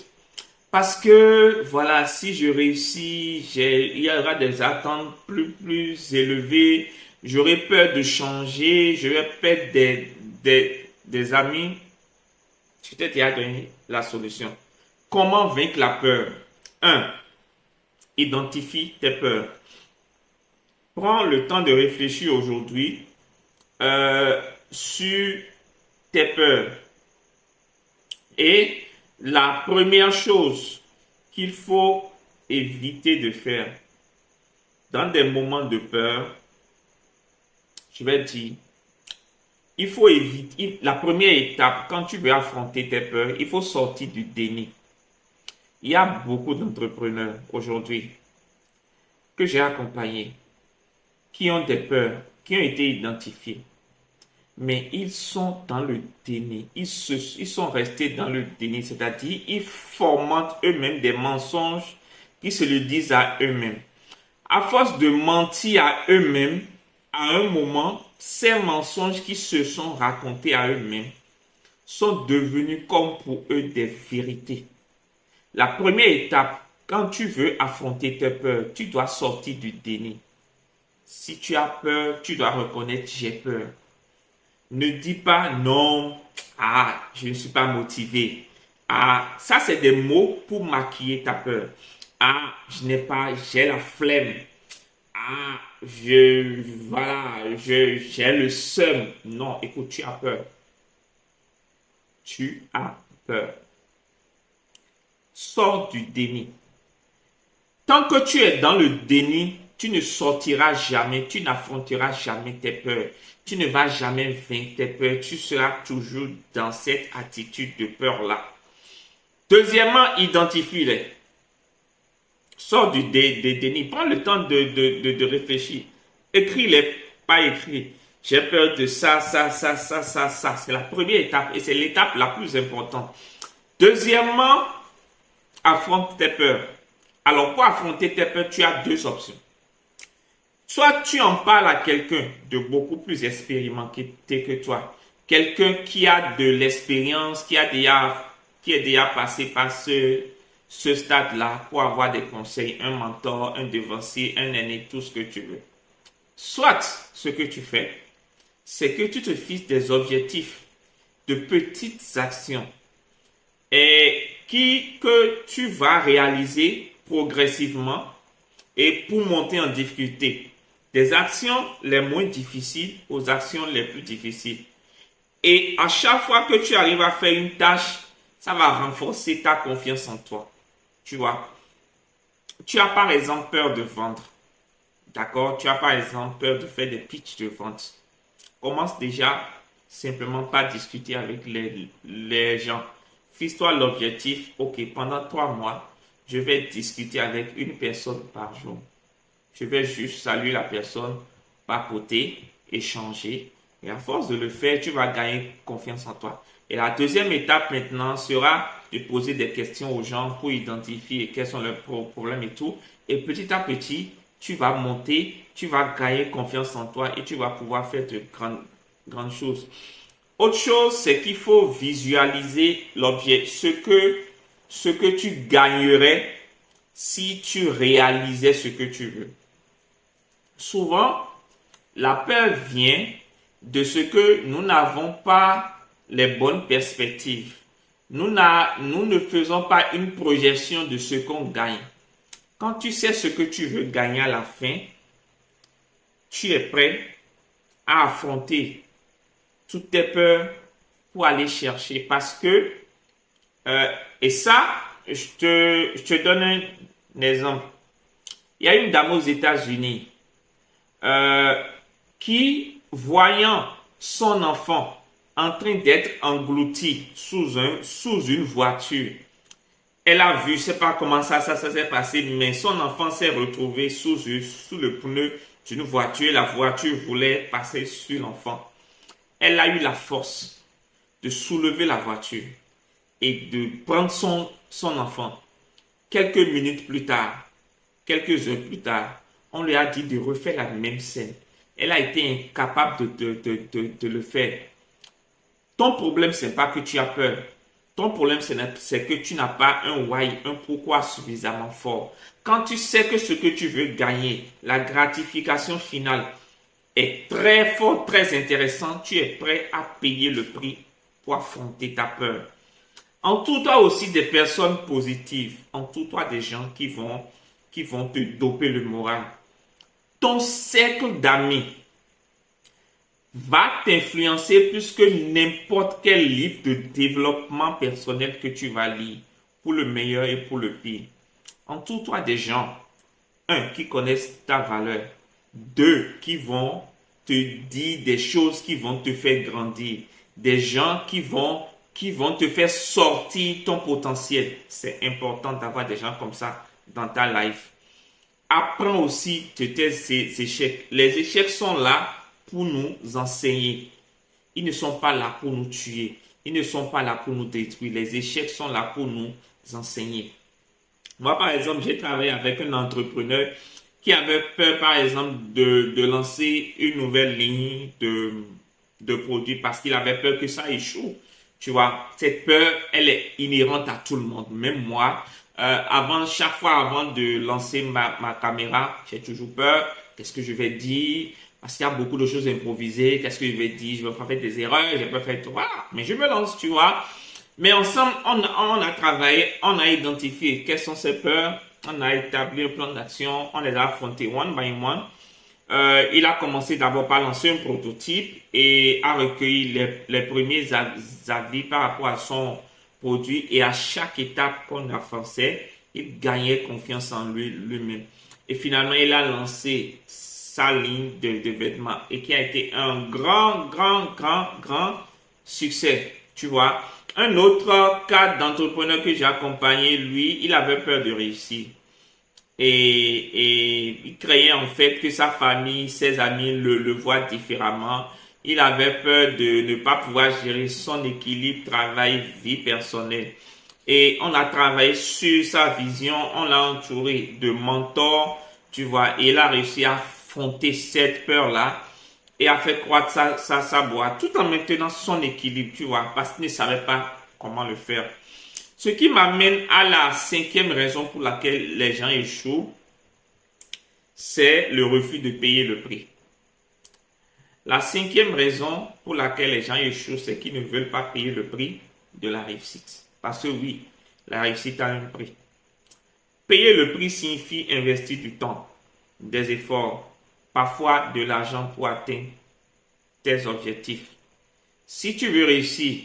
Speaker 1: Parce que, voilà, si je réussis, il y aura des attentes plus élevées. J'aurai peur de changer. J'aurai peur des amis. Je t'ai déjà donné la solution. Comment vaincre la peur? 1. Identifie tes peurs. Prends le temps de réfléchir aujourd'hui sur tes peurs. Et la première chose qu'il faut éviter de faire dans des moments de peur, je vais dire, il faut éviter, la première étape, quand tu veux affronter tes peurs, il faut sortir du déni. Il y a beaucoup d'entrepreneurs aujourd'hui que j'ai accompagnés qui ont des peurs, qui ont été identifiés. Mais ils sont dans le déni. Ils sont restés dans le déni, c'est-à-dire ils fomentent eux-mêmes des mensonges qui se le disent à eux-mêmes. À force de mentir à eux-mêmes, à un moment, ces mensonges qui se sont racontés à eux-mêmes sont devenus comme pour eux des vérités. La première étape, quand tu veux affronter tes peurs, tu dois sortir du déni. Si tu as peur, tu dois reconnaître j'ai peur. Ne dis pas non, je ne suis pas motivé. Ça c'est des mots pour maquiller ta peur. J'ai la flemme. J'ai le seum. Non, écoute, tu as peur. Tu as peur. Sors du déni. Tant que tu es dans le déni, tu ne sortiras jamais, tu n'affronteras jamais tes peurs. Tu ne vas jamais vaincre tes peurs. Tu seras toujours dans cette attitude de peur-là. Deuxièmement, identifie-les. Sors du déni. Prends le temps de réfléchir. Écris-les, pas écrit. J'ai peur de ça. C'est la première étape et c'est l'étape la plus importante. Deuxièmement, affronte tes peurs. Alors, pour affronter tes peurs, tu as deux options. Soit tu en parles à quelqu'un de beaucoup plus expérimenté que toi. Quelqu'un qui a de l'expérience, qui est déjà passé par ce stade-là pour avoir des conseils, un mentor, un devancier, un aîné, tout ce que tu veux. Soit ce que tu fais, c'est que tu te fixes des objectifs de petites actions et que tu vas réaliser progressivement et pour monter en difficulté. Des actions les moins difficiles aux actions les plus difficiles. Et à chaque fois que tu arrives à faire une tâche, ça va renforcer ta confiance en toi. Tu vois, tu as par exemple peur de vendre. D'accord? Tu as par exemple peur de faire des pitchs de vente. Commence déjà simplement par discuter avec les gens. Fixe-toi l'objectif. Ok, pendant 3 mois, je vais discuter avec une personne par jour. Je vais juste saluer la personne, papoter, échanger. Et à force de le faire, tu vas gagner confiance en toi. Et la deuxième étape maintenant sera de poser des questions aux gens pour identifier quels sont leurs problèmes et tout. Et petit à petit, tu vas monter, tu vas gagner confiance en toi et tu vas pouvoir faire de grandes choses. Autre chose, c'est qu'il faut visualiser l'objet, ce que tu gagnerais si tu réalisais ce que tu veux. Souvent, la peur vient de ce que nous n'avons pas les bonnes perspectives. Nous ne faisons pas une projection de ce qu'on gagne. Quand tu sais ce que tu veux gagner à la fin, tu es prêt à affronter toutes tes peurs pour aller chercher. Parce que, et ça, je te donne un exemple. Il y a une dame aux États-Unis qui, voyant son enfant en train d'être englouti sous une voiture, elle a vu, je ne sais pas comment ça s'est passé, mais son enfant s'est retrouvé sous le pneu d'une voiture. La voiture voulait passer sur l'enfant. Elle a eu la force de soulever la voiture et de prendre son enfant. Quelques minutes plus tard, quelques heures plus tard, on lui a dit de refaire la même scène. Elle a été incapable de le faire. Ton problème, ce n'est pas que tu as peur. Ton problème, c'est que tu n'as pas un why, un pourquoi suffisamment fort. Quand tu sais que ce que tu veux gagner, la gratification finale est très forte, très intéressante, tu es prêt à payer le prix pour affronter ta peur. Entoure-toi aussi des personnes positives. Entoure-toi des gens qui vont te doper le moral. ton cercle d'amis va t'influencer plus que n'importe quel livre de développement personnel que tu vas lire, pour le meilleur et pour le pire. Entoure-toi des gens, un, qui connaissent ta valeur, deux, qui vont te dire des choses qui vont te faire grandir, des gens qui vont te faire sortir ton potentiel. C'est important d'avoir des gens comme ça dans ta life. Apprends aussi de tes échecs. Les échecs sont là pour nous enseigner. Ils ne sont pas là pour nous tuer. Ils ne sont pas là pour nous détruire. Les échecs sont là pour nous enseigner. Moi, par exemple, j'ai travaillé avec un entrepreneur qui avait peur, par exemple, de lancer une nouvelle ligne de produits parce qu'il avait peur que ça échoue. Tu vois, cette peur, elle est inhérente à tout le monde. Même moi, chaque fois avant de lancer ma caméra, j'ai toujours peur. Qu'est-ce que je vais dire? Parce qu'il y a beaucoup de choses improvisées. Qu'est-ce que je vais dire? Je vais pas faire des erreurs. Je vais faire tout. Voilà. Mais je me lance, tu vois. Mais ensemble, on a travaillé, on a identifié quelles sont ces peurs. On a établi un plan d'action. On les a affrontés one by one. Il a commencé d'abord par lancer un prototype et a recueilli les premiers avis par rapport à son produit. Et à chaque étape qu'on avançait, il gagnait confiance en lui-même. Et finalement, il a lancé sa ligne de vêtements et qui a été un grand succès. Tu vois, un autre cas d'entrepreneur que j'ai accompagné, lui, il avait peur de réussir. Et il craignait en fait que sa famille, ses amis le voient différemment. Il avait peur de ne pas pouvoir gérer son équilibre travail-vie personnelle. Et on a travaillé sur sa vision, on l'a entouré de mentors, tu vois, et il a réussi à affronter cette peur-là et a fait croître sa boîte tout en maintenant son équilibre, tu vois, parce qu'il ne savait pas comment le faire. Ce qui m'amène à la cinquième raison pour laquelle les gens échouent, c'est le refus de payer le prix. La cinquième raison pour laquelle les gens échouent, c'est qu'ils ne veulent pas payer le prix de la réussite. Parce que oui, la réussite a un prix. Payer le prix signifie investir du temps, des efforts, parfois de l'argent pour atteindre tes objectifs. Si tu veux réussir,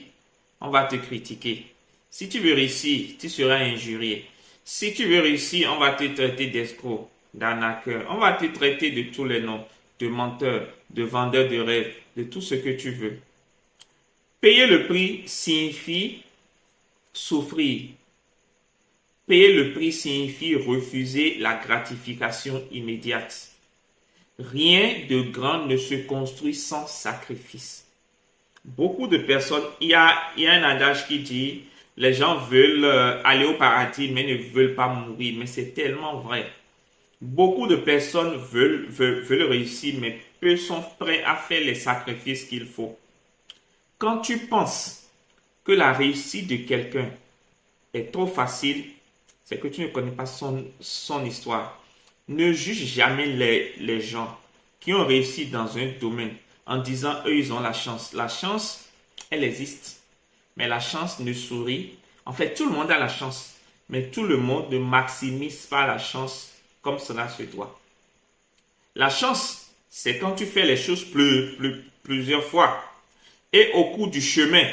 Speaker 1: on va te critiquer. Si tu veux réussir, tu seras injurié. Si tu veux réussir, on va te traiter d'escroc, d'arnaqueur. On va te traiter de tous les noms, de menteur, de vendeur de rêves, de tout ce que tu veux. Payer le prix signifie souffrir. Payer le prix signifie refuser la gratification immédiate. Rien de grand ne se construit sans sacrifice. Beaucoup de personnes, il y a un adage qui dit les gens veulent aller au paradis mais ne veulent pas mourir. Mais c'est tellement vrai. Beaucoup de personnes veulent réussir mais peu sont prêts à faire les sacrifices qu'il faut. Quand tu penses que la réussite de quelqu'un est trop facile, c'est que tu ne connais pas son histoire. Ne juge jamais les gens qui ont réussi dans un domaine en disant eux ils ont la chance. La chance, elle existe. Mais la chance ne sourit. En fait, tout le monde a la chance. Mais tout le monde ne maximise pas la chance comme cela se doit. La chance, c'est quand tu fais les choses plusieurs fois. Et au cours du chemin,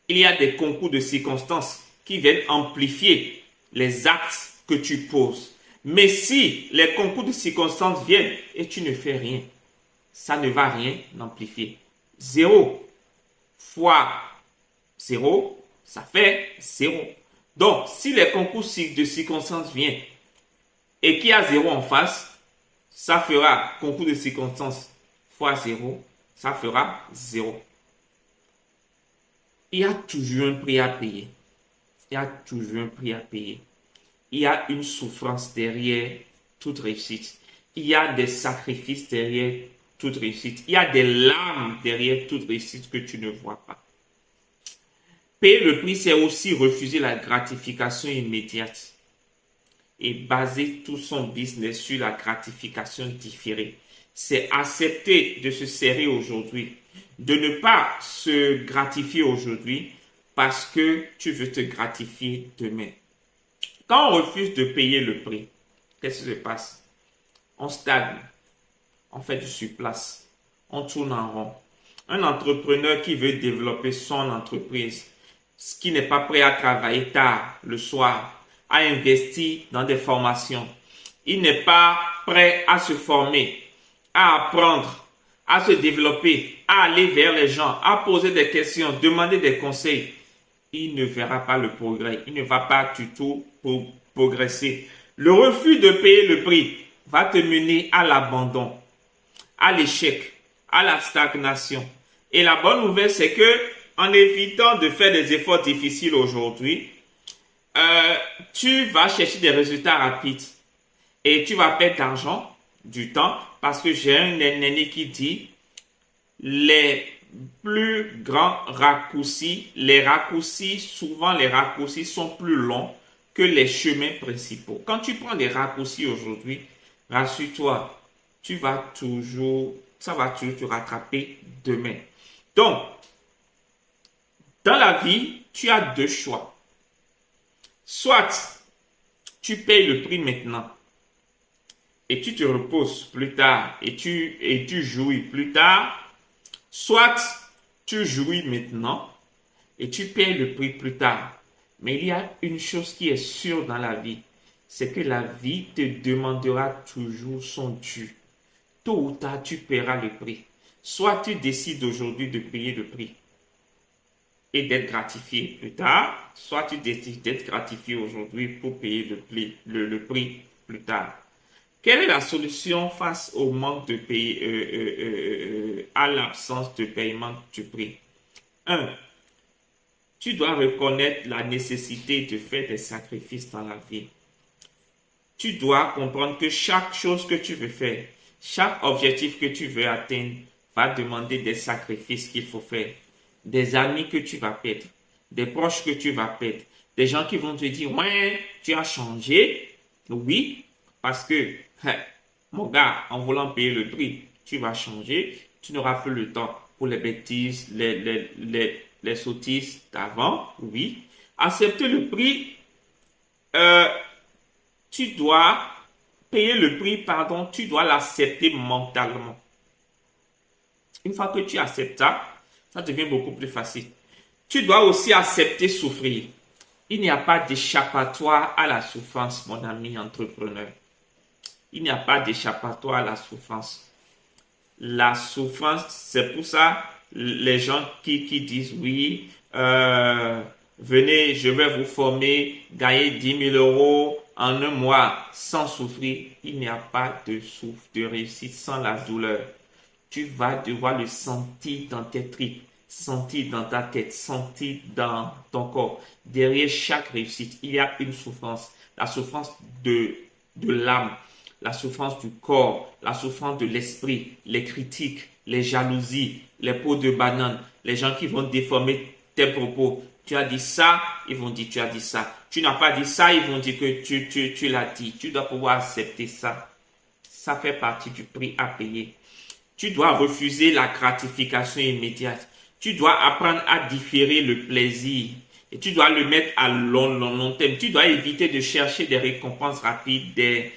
Speaker 1: il y a des concours de circonstances qui viennent amplifier les actes que tu poses. Mais si les concours de circonstances viennent et tu ne fais rien, ça ne va rien amplifier. 0 fois 0, ça fait 0. Donc, si les concours de circonstances viennent et qu'il y a 0 en face, ça fera concours de circonstances fois 0, ça fera 0. Il y a toujours un prix à payer. Il y a toujours un prix à payer. Il y a une souffrance derrière toute réussite. Il y a des sacrifices derrière toute réussite. Il y a des larmes derrière toute réussite que tu ne vois pas. Payer le prix, c'est aussi refuser la gratification immédiate et baser tout son business sur la gratification différée. C'est accepter de se serrer aujourd'hui, de ne pas se gratifier aujourd'hui parce que tu veux te gratifier demain. Quand on refuse de payer le prix, qu'est-ce qui se passe? On stagne. on fait du surplace. On tourne en rond. Un entrepreneur qui veut développer son entreprise, qui n'est pas prêt à travailler tard le soir, à investir dans des formations, il n'est pas prêt à se former, à apprendre, à se développer, à aller vers les gens, à poser des questions, demander des conseils, il ne verra pas le progrès. Il ne va pas du tout progresser. Le refus de payer le prix va te mener à l'abandon, à l'échec, à la stagnation. Et la bonne nouvelle, c'est que en évitant de faire des efforts difficiles aujourd'hui, tu vas chercher des résultats rapides et tu vas perdre d'argent, du temps, parce que j'ai un aîné qui dit les plus grands raccourcis, souvent les raccourcis sont plus longs que les chemins principaux. Quand tu prends des raccourcis aujourd'hui, rassure-toi, ça va toujours te rattraper demain. Donc, dans la vie, tu as deux choix. Soit tu payes le prix maintenant et tu te reposes plus tard et tu jouis plus tard. Soit tu jouis maintenant et tu payes le prix plus tard. Mais il y a une chose qui est sûre dans la vie, c'est que la vie te demandera toujours son dû. Tôt ou tard, tu paieras le prix. Soit tu décides aujourd'hui de payer le prix et d'être gratifié plus tard, soit tu décides d'être gratifié aujourd'hui pour payer le prix plus tard. Quelle est la solution face au manque de payer, à l'absence de paiement du prix? 1. Tu dois reconnaître la nécessité de faire des sacrifices dans la vie. Tu dois comprendre que chaque chose que tu veux faire, chaque objectif que tu veux atteindre va demander des sacrifices qu'il faut faire. Des amis que tu vas perdre, des proches que tu vas perdre, des gens qui vont te dire, ouais, tu as changé. Oui, parce que, mon gars, en voulant payer le prix, tu vas changer, tu n'auras plus le temps pour les bêtises, les sottises d'avant. Oui, accepter le prix, tu dois payer le prix, pardon, tu dois l'accepter mentalement. Une fois que tu acceptes ça, ça devient beaucoup plus facile. Tu dois aussi accepter souffrir. Il n'y a pas d'échappatoire à la souffrance, mon ami entrepreneur. Il n'y a pas d'échappatoire à la souffrance. La souffrance, c'est pour ça les gens qui disent oui, venez, je vais vous former, gagner 10 000 € en un mois sans souffrir. Il n'y a pas de réussite sans la douleur. Tu vas devoir le sentir dans tes tripes, sentir dans ta tête, sentir dans ton corps. Derrière chaque réussite, il y a une souffrance. La souffrance de l'âme, la souffrance du corps, la souffrance de l'esprit, les critiques, les jalousies, les pots de banane, les gens qui vont déformer tes propos. Tu as dit ça, ils vont dire tu as dit ça. Tu n'as pas dit ça, ils vont dire que tu l'as dit. Tu dois pouvoir accepter ça. Ça fait partie du prix à payer. Tu dois refuser la gratification immédiate. Tu dois apprendre à différer le plaisir. Et tu dois le mettre à long terme. Tu dois éviter de chercher des récompenses rapides, des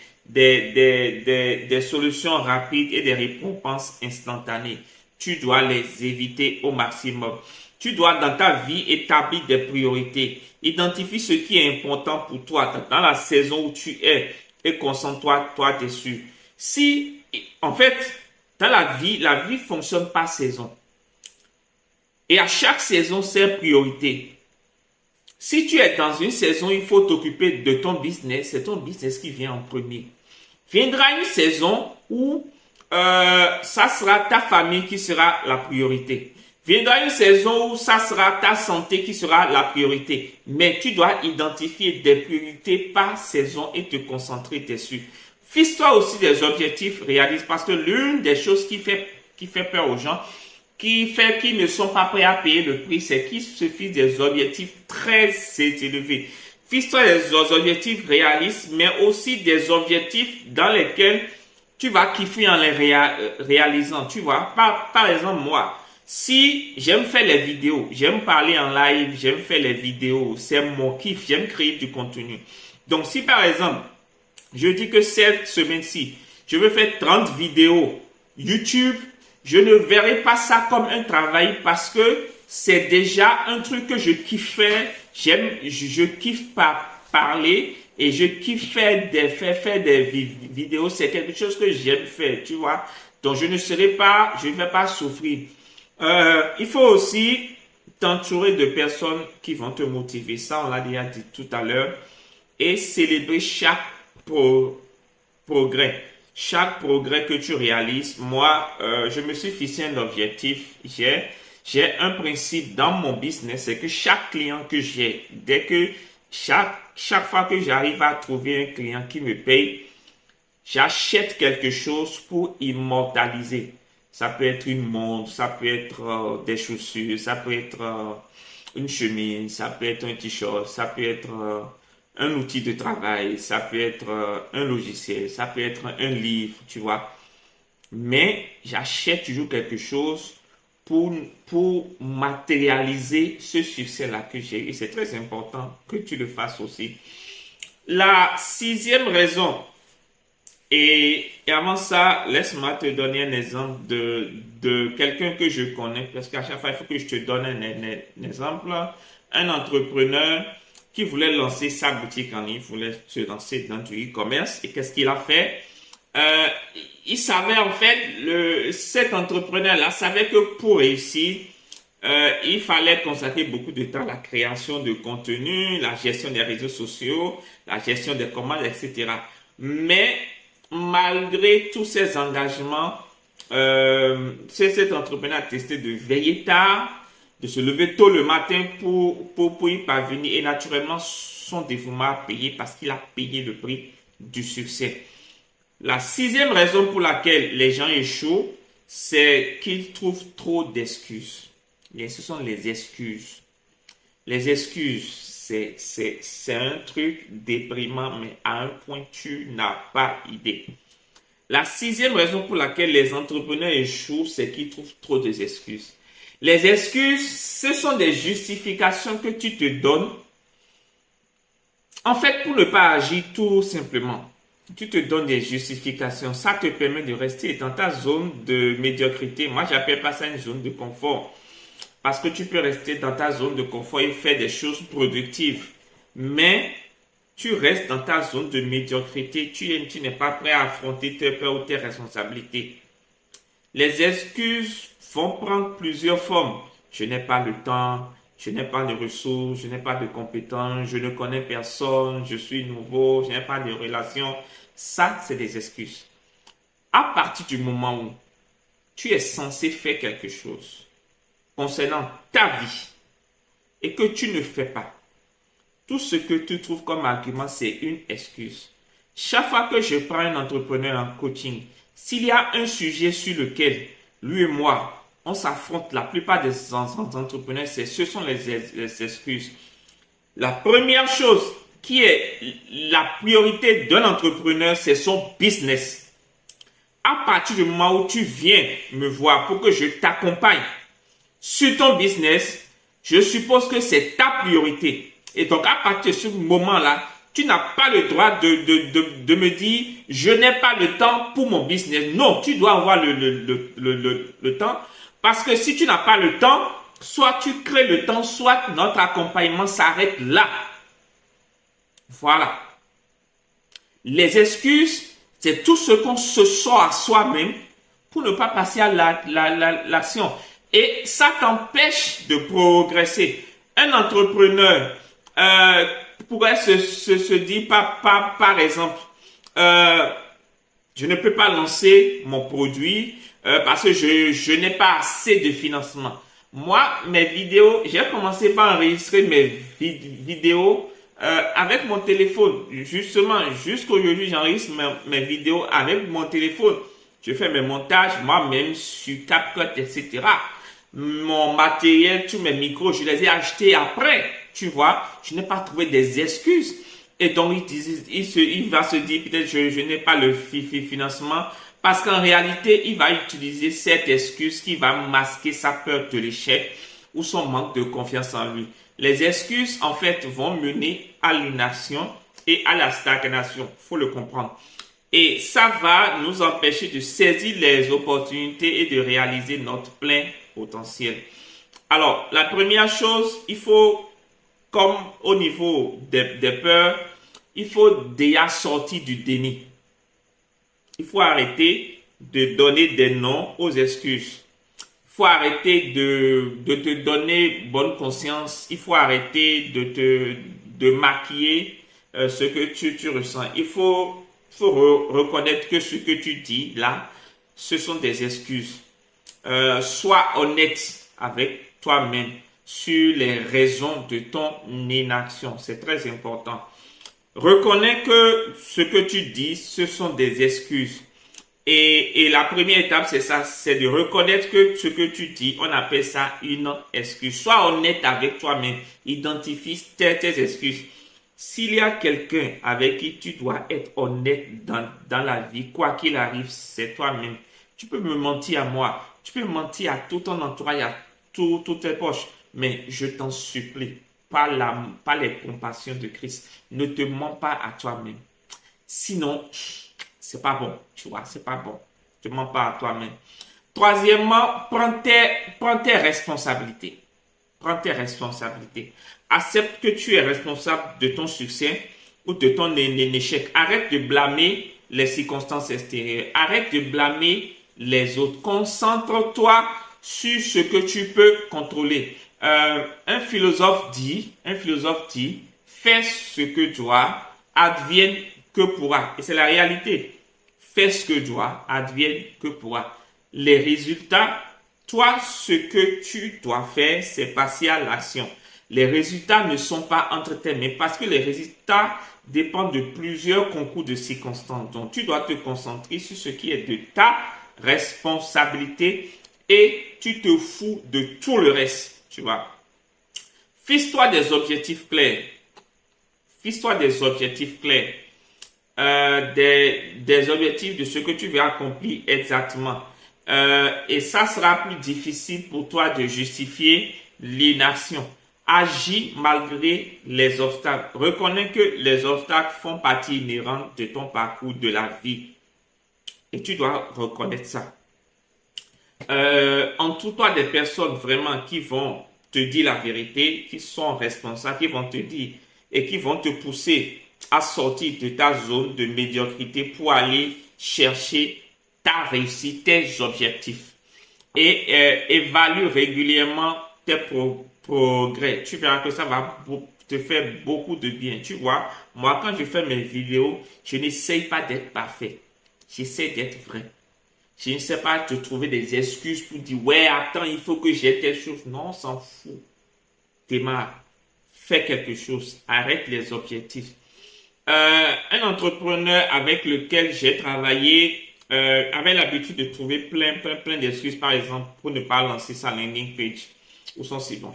Speaker 1: solutions rapides et des récompenses instantanées. Tu dois les éviter au maximum. Tu dois dans ta vie établir des priorités. Identifie ce qui est important pour toi dans la saison où tu es et concentre-toi dessus. En fait, dans la vie fonctionne par saison. Et à chaque saison, c'est priorité. Si tu es dans une saison, il faut t'occuper de ton business. C'est ton business qui vient en premier. Viendra une saison où ça sera ta famille qui sera la priorité. Viendra une saison où ça sera ta santé qui sera la priorité. Mais tu dois identifier des priorités par saison et te concentrer dessus. Fixe-toi aussi des objectifs réalistes parce que l'une des choses qui fait peur aux gens, qu'ils ne sont pas prêts à payer le prix, c'est qu'ils se fixent des objectifs très élevés. Fixe-toi des objectifs réalistes, mais aussi des objectifs dans lesquels tu vas kiffer en les réalisant. Tu vois, par exemple, moi, si j'aime faire les vidéos, j'aime parler en live, j'aime faire les vidéos, c'est mon kiff, j'aime créer du contenu. Donc, si par exemple, je dis que cette semaine-ci, je veux faire 30 vidéos YouTube, je ne verrai pas ça comme un travail parce que c'est déjà un truc que je kiffe faire. Je kiffe pas parler et je kiffe faire des vidéos. C'est quelque chose que j'aime faire, tu vois. Donc, je ne vais pas souffrir. Il faut aussi t'entourer de personnes qui vont te motiver. Ça, on l'a déjà dit tout à l'heure. Et célébrer chaque progrès. Chaque progrès que tu réalises. Moi, je me suis fixé un objectif. J'ai un principe dans mon business, c'est que chaque client que j'ai, dès que chaque fois que j'arrive à trouver un client qui me paye, j'achète quelque chose pour immortaliser. Ça peut être une montre, ça peut être des chaussures, ça peut être une chemise, ça peut être un t-shirt, ça peut être un outil de travail, ça peut être un logiciel, ça peut être un livre, tu vois. Mais j'achète toujours quelque chose pour matérialiser ce succès-là que j'ai. Et c'est très important que tu le fasses aussi. La sixième raison, et avant ça, laisse-moi te donner un exemple de quelqu'un que je connais, parce qu'à chaque fois, il faut que je te donne un exemple. Un entrepreneur qui voulait lancer sa boutique en ligne, voulait se lancer dans du e-commerce. Et qu'est-ce qu'il a fait? Il savait en fait, cet entrepreneur-là savait que pour réussir, il fallait consacrer beaucoup de temps à la création de contenu, la gestion des réseaux sociaux, la gestion des commandes, etc. Mais malgré tous ces engagements, cet entrepreneur a testé de veiller tard, de se lever tôt le matin pour y parvenir. Et naturellement, son dévouement a payé parce qu'il a payé le prix du succès. La sixième raison pour laquelle les gens échouent, c'est qu'ils trouvent trop d'excuses. Et ce sont les excuses. Les excuses, c'est un truc déprimant, mais à un point, tu n'as pas idée. La sixième raison pour laquelle les entrepreneurs échouent, c'est qu'ils trouvent trop d'excuses. Les excuses, ce sont des justifications que tu te donnes, en fait, pour ne pas agir tout simplement. Tu te donnes des justifications. Ça te permet de rester dans ta zone de médiocrité. Moi, j'appelle pas ça une zone de confort. Parce que tu peux rester dans ta zone de confort et faire des choses productives. Mais tu restes dans ta zone de médiocrité. Tu n'es pas prêt à affronter tes peurs ou tes responsabilités. Les excuses vont prendre plusieurs formes. Je n'ai pas le temps. Je n'ai pas de ressources, je n'ai pas de compétences, je ne connais personne, je suis nouveau, je n'ai pas de relations. Ça, c'est des excuses. À partir du moment où tu es censé faire quelque chose concernant ta vie et que tu ne fais pas, tout ce que tu trouves comme argument, c'est une excuse. Chaque fois que je prends un entrepreneur en coaching, s'il y a un sujet sur lequel lui et moi, on s'affronte, la plupart des entrepreneurs, ce sont les excuses. La première chose qui est la priorité d'un entrepreneur, c'est son business. À partir du moment où tu viens me voir pour que je t'accompagne sur ton business, je suppose que c'est ta priorité. Et donc, à partir de ce moment-là, tu n'as pas le droit de me dire, je n'ai pas le temps pour mon business. Non, tu dois avoir le temps. Parce que si tu n'as pas le temps, soit tu crées le temps, soit notre accompagnement s'arrête là. Voilà. Les excuses, c'est tout ce qu'on se sort à soi-même pour ne pas passer à l'action. Et ça t'empêche de progresser. Un entrepreneur pourrait se dire, par exemple, je ne peux pas lancer mon produit parce que je n'ai pas assez de financement. Moi, mes vidéos, j'ai commencé par enregistrer mes vidéos avec mon téléphone. Justement, jusqu'aujourd'hui, j'enregistre mes vidéos avec mon téléphone. Je fais mes montages moi-même sur CapCut, etc. Mon matériel, tous mes micros, je les ai achetés après. Tu vois, je n'ai pas trouvé des excuses. Et donc, il va se dire, peut-être je n'ai pas le financement. Parce qu'en réalité, il va utiliser cette excuse qui va masquer sa peur de l'échec ou son manque de confiance en lui. Les excuses, en fait, vont mener à l'inaction et à la stagnation. Il faut le comprendre. Et ça va nous empêcher de saisir les opportunités et de réaliser notre plein potentiel. Alors, la première chose, il faut, comme au niveau des peurs, il faut déjà sortir du déni. Il faut arrêter de donner des noms aux excuses. Il faut arrêter de te donner bonne conscience. Il faut arrêter de maquiller ce que tu ressens. Il faut reconnaître que ce que tu dis là, ce sont des excuses. Sois honnête avec toi-même sur les raisons de ton inaction. C'est très important. Reconnais que ce que tu dis, ce sont des excuses. Et la première étape, c'est ça, c'est de reconnaître que ce que tu dis, on appelle ça une excuse. Sois honnête avec toi-même. Identifie tes excuses. S'il y a quelqu'un avec qui tu dois être honnête dans la vie, quoi qu'il arrive, c'est toi-même. Tu peux me mentir à moi. Tu peux mentir à tout ton entourage, à toutes tes poches. Mais je t'en supplie, par les compassions de Christ, ne te mens pas à toi-même. Sinon, c'est pas bon, tu vois, c'est pas bon. Ne te mens pas à toi-même. Troisièmement, prends tes responsabilités. Prends tes responsabilités. Accepte que tu es responsable de ton succès ou de ton échec. Arrête de blâmer les circonstances extérieures. Arrête de blâmer les autres. Concentre-toi sur ce que tu peux contrôler. Un philosophe dit, fais ce que dois, advienne que pourra. Et c'est la réalité. Fais ce que dois, advienne que pourra. Les résultats, toi, ce que tu dois faire, c'est passer à l'action. Les résultats ne sont pas entre tes mains parce que les résultats dépendent de plusieurs concours de circonstances. Donc, tu dois te concentrer sur ce qui est de ta responsabilité et tu te fous de tout le reste, tu vois. Fixe-toi des objectifs clairs. Fixe-toi des objectifs clairs. Des objectifs de ce que tu veux accomplir exactement. Et ça sera plus difficile pour toi de justifier l'inaction. Agis malgré les obstacles. Reconnais que les obstacles font partie inhérente de ton parcours de la vie. Et tu dois reconnaître ça. Entoure-toi des personnes vraiment qui vont te dire la vérité, qui sont responsables, qui vont te dire et qui vont te pousser à sortir de ta zone de médiocrité pour aller chercher ta réussite, tes objectifs. Et évalue régulièrement tes progrès. Tu verras que ça va te faire beaucoup de bien. Tu vois, moi quand je fais mes vidéos, je n'essaye pas d'être parfait. J'essaie d'être vrai. Je ne sais pas te trouver des excuses pour dire ouais, attends, il faut que j'ai telle chose. Non, on s'en fout. Démarre. Fais quelque chose. Arrête les objectifs. Un entrepreneur avec lequel j'ai travaillé avait l'habitude de trouver plein d'excuses, par exemple, pour ne pas lancer sa landing page ou son site. Bon,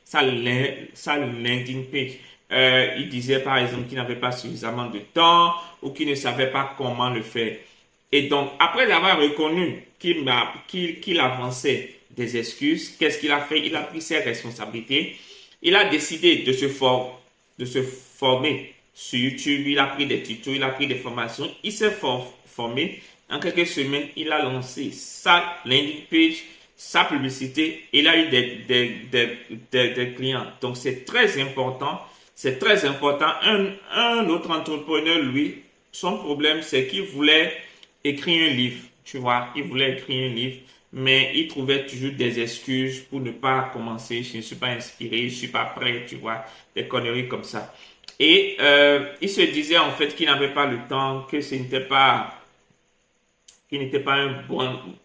Speaker 1: sa landing page. Il disait par exemple qu'il n'avait pas suffisamment de temps ou qu'il ne savait pas comment le faire. Et donc, après avoir reconnu qu'il avançait des excuses, qu'est-ce qu'il a fait? Il a pris ses responsabilités. Il a décidé de se former sur YouTube. Il a pris des tutos, il a pris des formations. Il s'est formé. En quelques semaines, il a lancé sa landing page, sa publicité. Il a eu des clients. Donc, c'est très important. C'est très important. Un autre entrepreneur, lui, son problème, c'est qu'il voulait écrire un livre. Tu vois, il voulait écrire un livre, mais il trouvait toujours des excuses pour ne pas commencer. Je ne suis pas inspiré, je ne suis pas prêt, tu vois, des conneries comme ça. Et il se disait en fait qu'il n'avait pas le temps, que ce n'était pas, qu'il n'était pas un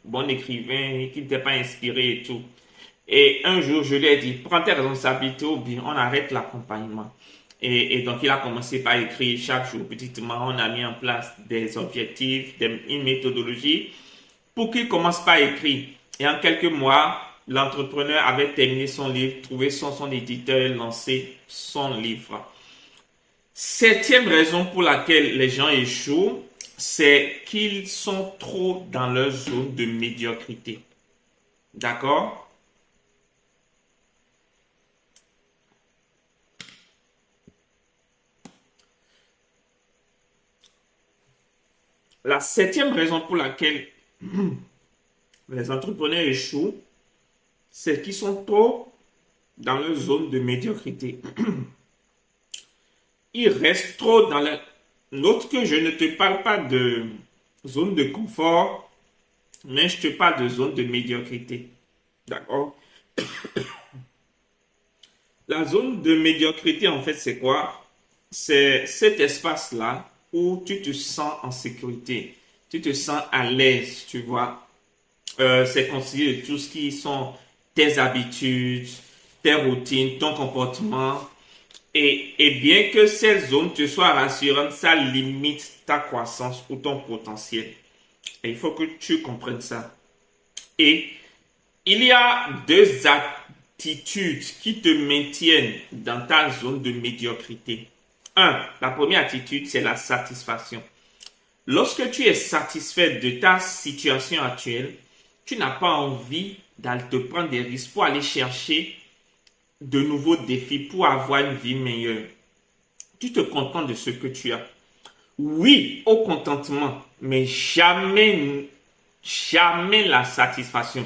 Speaker 1: bon écrivain, qu'il n'était pas inspiré et tout. Et un jour, je lui ai dit, prends tes responsabilités ou bien on arrête l'accompagnement. Et donc, il a commencé par écrire chaque jour, petitement. On a mis en place des objectifs, une méthodologie pour qu'il commence par écrire. Et en quelques mois, l'entrepreneur avait terminé son livre, trouvé son éditeur, lancé son livre. Septième raison pour laquelle les gens échouent, c'est qu'ils sont trop dans leur zone de médiocrité. D'accord? La septième raison pour laquelle les entrepreneurs échouent, c'est qu'ils sont trop dans leur zone de médiocrité. Ils restent trop dans la... Note que je ne te parle pas de zone de confort, mais je te parle de zone de médiocrité. D'accord? La zone de médiocrité, en fait, c'est quoi? C'est cet espace-là où tu te sens en sécurité, tu te sens à l'aise, tu vois. C'est considéré tout ce qui sont tes habitudes, tes routines, ton comportement. Et bien que cette zone te soit rassurante, ça limite ta croissance ou ton potentiel. Et il faut que tu comprennes ça. Et il y a deux attitudes qui te maintiennent dans ta zone de médiocrité. La première attitude, c'est la satisfaction. Lorsque tu es satisfait de ta situation actuelle, tu n'as pas envie d'aller te prendre des risques pour aller chercher de nouveaux défis pour avoir une vie meilleure. Tu te contentes de ce que tu as. Oui au contentement, mais jamais la satisfaction.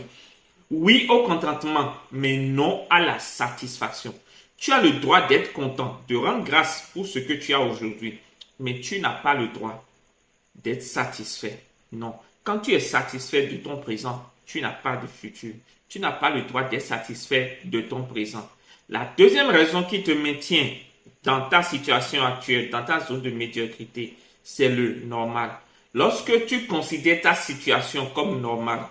Speaker 1: Oui au contentement, mais non à la satisfaction. Tu as le droit d'être content, de rendre grâce pour ce que tu as aujourd'hui, mais tu n'as pas le droit d'être satisfait. Non. Quand tu es satisfait de ton présent, tu n'as pas de futur. Tu n'as pas le droit d'être satisfait de ton présent. La deuxième raison qui te maintient dans ta situation actuelle, dans ta zone de médiocrité, c'est le normal. Lorsque tu considères ta situation comme normale,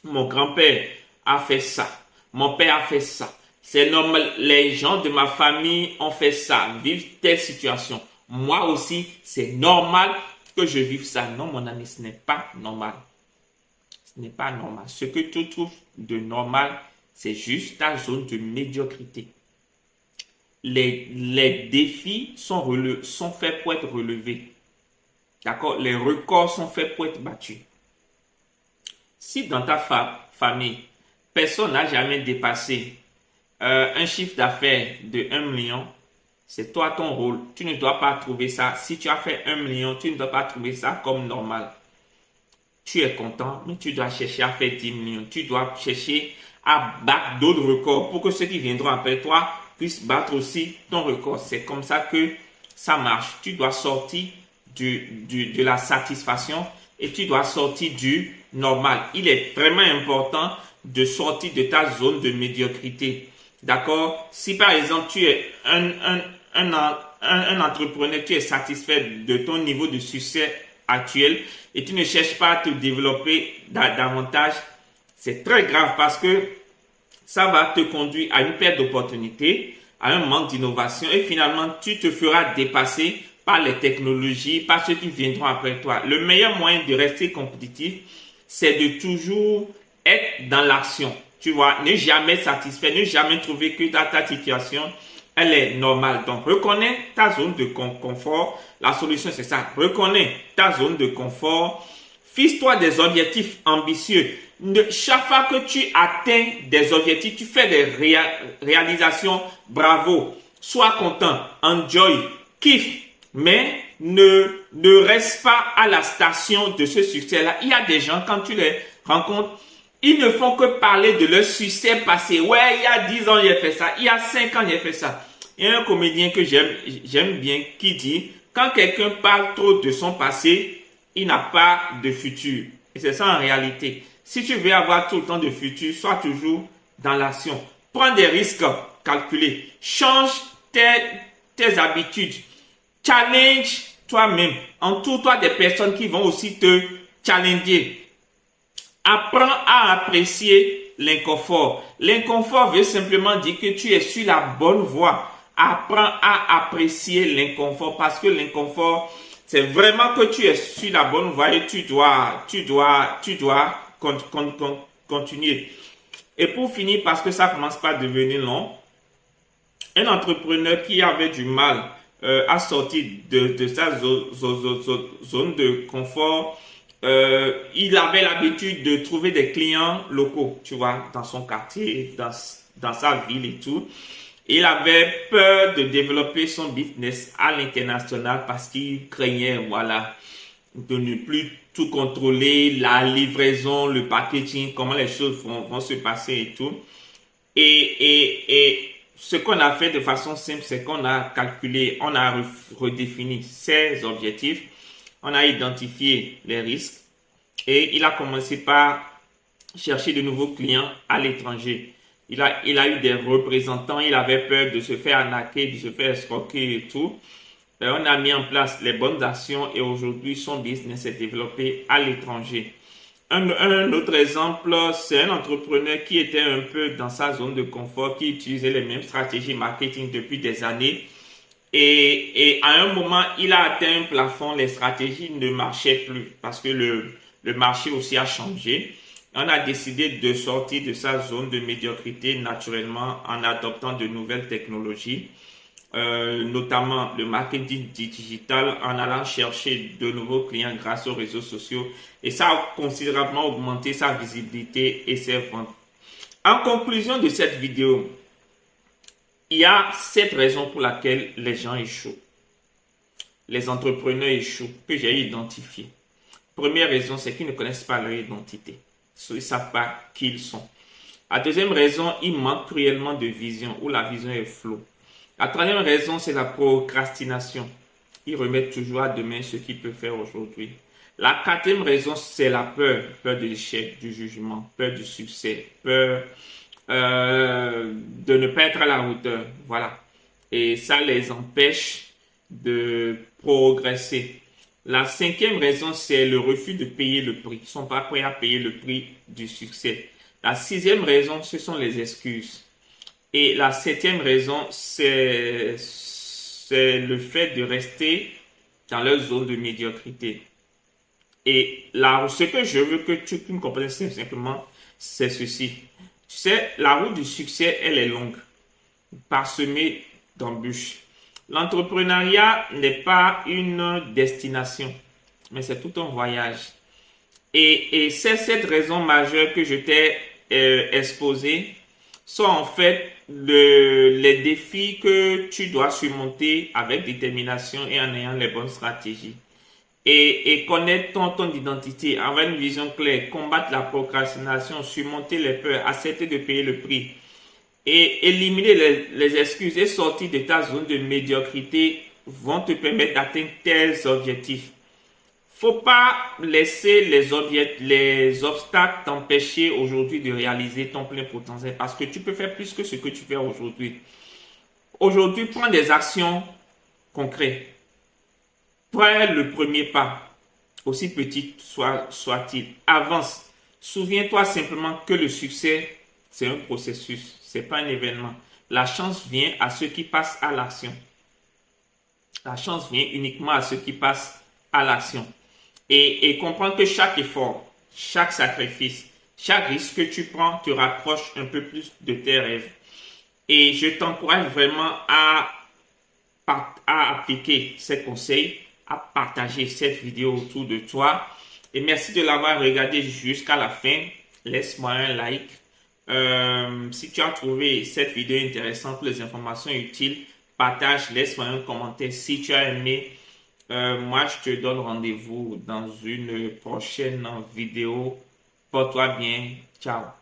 Speaker 1: mon grand-père a fait ça, mon père a fait ça, c'est normal, les gens de ma famille ont fait ça, vivent telle situation. Moi aussi, c'est normal que je vive ça. Non, mon ami, ce n'est pas normal. Ce n'est pas normal. Ce que tu trouves de normal, c'est juste ta zone de médiocrité. Les défis sont faits pour être relevés. D'accord? Les records sont faits pour être battus. Si dans ta famille, personne n'a jamais dépassé un chiffre d'affaires de 1 million, c'est toi ton rôle. Tu ne dois pas trouver ça. Si tu as fait 1 million, tu ne dois pas trouver ça comme normal. Tu es content, mais tu dois chercher à faire 10 millions. Tu dois chercher à battre d'autres records pour que ceux qui viendront après toi puissent battre aussi ton record. C'est comme ça que ça marche. Tu dois sortir de la satisfaction et tu dois sortir du normal. Il est vraiment important de sortir de ta zone de médiocrité. D'accord? Si par exemple tu es un entrepreneur, tu es satisfait de ton niveau de succès actuel et tu ne cherches pas à te développer davantage, c'est très grave parce que ça va te conduire à une perte d'opportunité, à un manque d'innovation et finalement tu te feras dépasser par les technologies, par ceux qui viendront après toi. Le meilleur moyen de rester compétitif, c'est de toujours être dans l'action. Tu vois, ne jamais satisfait, ne jamais trouver que ta situation elle est normale. Donc, reconnais ta zone de confort. La solution, c'est ça. Reconnais ta zone de confort. Fixe-toi des objectifs ambitieux. Chaque fois que tu atteins des objectifs, tu fais des réalisations, bravo. Sois content, enjoy, kiffe. Mais ne reste pas à la station de ce succès-là. Il y a des gens, quand tu les rencontres, ils ne font que parler de leur succès passé. Ouais, il y a 10 ans, j'ai fait ça. Il y a 5 ans, j'ai fait ça. Il y a un comédien que j'aime bien qui dit, quand quelqu'un parle trop de son passé, il n'a pas de futur. Et c'est ça en réalité. Si tu veux avoir tout le temps de futur, sois toujours dans l'action. Prends des risques calculés. Change tes habitudes. Challenge toi-même. Entoure-toi des personnes qui vont aussi te challenger. Apprends à apprécier l'inconfort. L'inconfort veut simplement dire que tu es sur la bonne voie. Apprends à apprécier l'inconfort parce que l'inconfort, c'est vraiment que tu es sur la bonne voie et tu dois continuer. Et pour finir, parce que ça commence pas à devenir long, un entrepreneur qui avait du mal à sortir de sa zone de confort, il avait l'habitude de trouver des clients locaux, tu vois, dans son quartier, dans sa ville et tout. Il avait peur de développer son business à l'international parce qu'il craignait, voilà, de ne plus tout contrôler, la livraison, le packaging, comment les choses vont se passer et tout. Et ce qu'on a fait de façon simple, c'est qu'on a calculé, on a redéfini ses objectifs, on a identifié les risques et il a commencé par chercher de nouveaux clients à l'étranger. Il a eu des représentants, il avait peur de se faire arnaquer, de se faire escroquer et tout. On a mis en place les bonnes actions et aujourd'hui son business est développé à l'étranger. Un autre exemple, c'est un entrepreneur qui était un peu dans sa zone de confort, qui utilisait les mêmes stratégies marketing depuis des années. Et à un moment, il a atteint un plafond, les stratégies ne marchaient plus parce que le marché aussi a changé. On a décidé de sortir de sa zone de médiocrité naturellement en adoptant de nouvelles technologies. Notamment le marketing digital en allant chercher de nouveaux clients grâce aux réseaux sociaux et ça a considérablement augmenté sa visibilité et ses ventes. En conclusion de cette vidéo, il y a 7 raisons pour lesquelles les gens échouent. Les entrepreneurs échouent que j'ai identifiées. Première raison, c'est qu'ils ne connaissent pas leur identité. Ils ne savent pas qui ils sont. La deuxième raison, ils manquent cruellement de vision ou la vision est floue. La troisième raison, c'est la procrastination. Ils remettent toujours à demain ce qu'ils peuvent faire aujourd'hui. La quatrième raison, c'est la peur. Peur de l'échec, du jugement, peur du succès, peur de ne pas être à la hauteur. Voilà. Et ça les empêche de progresser. La cinquième raison, c'est le refus de payer le prix. Ils ne sont pas prêts à payer le prix du succès. La sixième raison, ce sont les excuses. Et la septième raison, c'est le fait de rester dans leur zone de médiocrité. Et là, ce que je veux que tu me comprennes simplement, c'est ceci. Tu sais, la route du succès, elle est longue, parsemée d'embûches. L'entrepreneuriat n'est pas une destination, mais c'est tout un voyage. Et c'est cette raison majeure que je t'ai exposée sont en fait les défis que tu dois surmonter avec détermination et en ayant les bonnes stratégies. Et connaître ton identité, avoir une vision claire, combattre la procrastination, surmonter les peurs, accepter de payer le prix et éliminer les excuses et sortir de ta zone de médiocrité vont te permettre d'atteindre tes objectifs. Faut pas laisser les obstacles t'empêcher aujourd'hui de réaliser ton plein potentiel parce que tu peux faire plus que ce que tu fais aujourd'hui. Aujourd'hui, prends des actions concrètes. Prends le premier pas, aussi petit soit-il. Avance. Souviens-toi simplement que le succès, c'est un processus, c'est pas un événement. La chance vient à ceux qui passent à l'action. La chance vient uniquement à ceux qui passent à l'action. Et comprendre que chaque effort, chaque sacrifice, chaque risque que tu prends te rapproche un peu plus de tes rêves. Et je t'encourage vraiment à appliquer ces conseils, à partager cette vidéo autour de toi. Et merci de l'avoir regardé jusqu'à la fin. Laisse-moi un like. Si tu as trouvé cette vidéo intéressante, les informations utiles, partage, laisse-moi un commentaire si tu as aimé. Moi, je te donne rendez-vous dans une prochaine vidéo. Porte-toi bien. Ciao.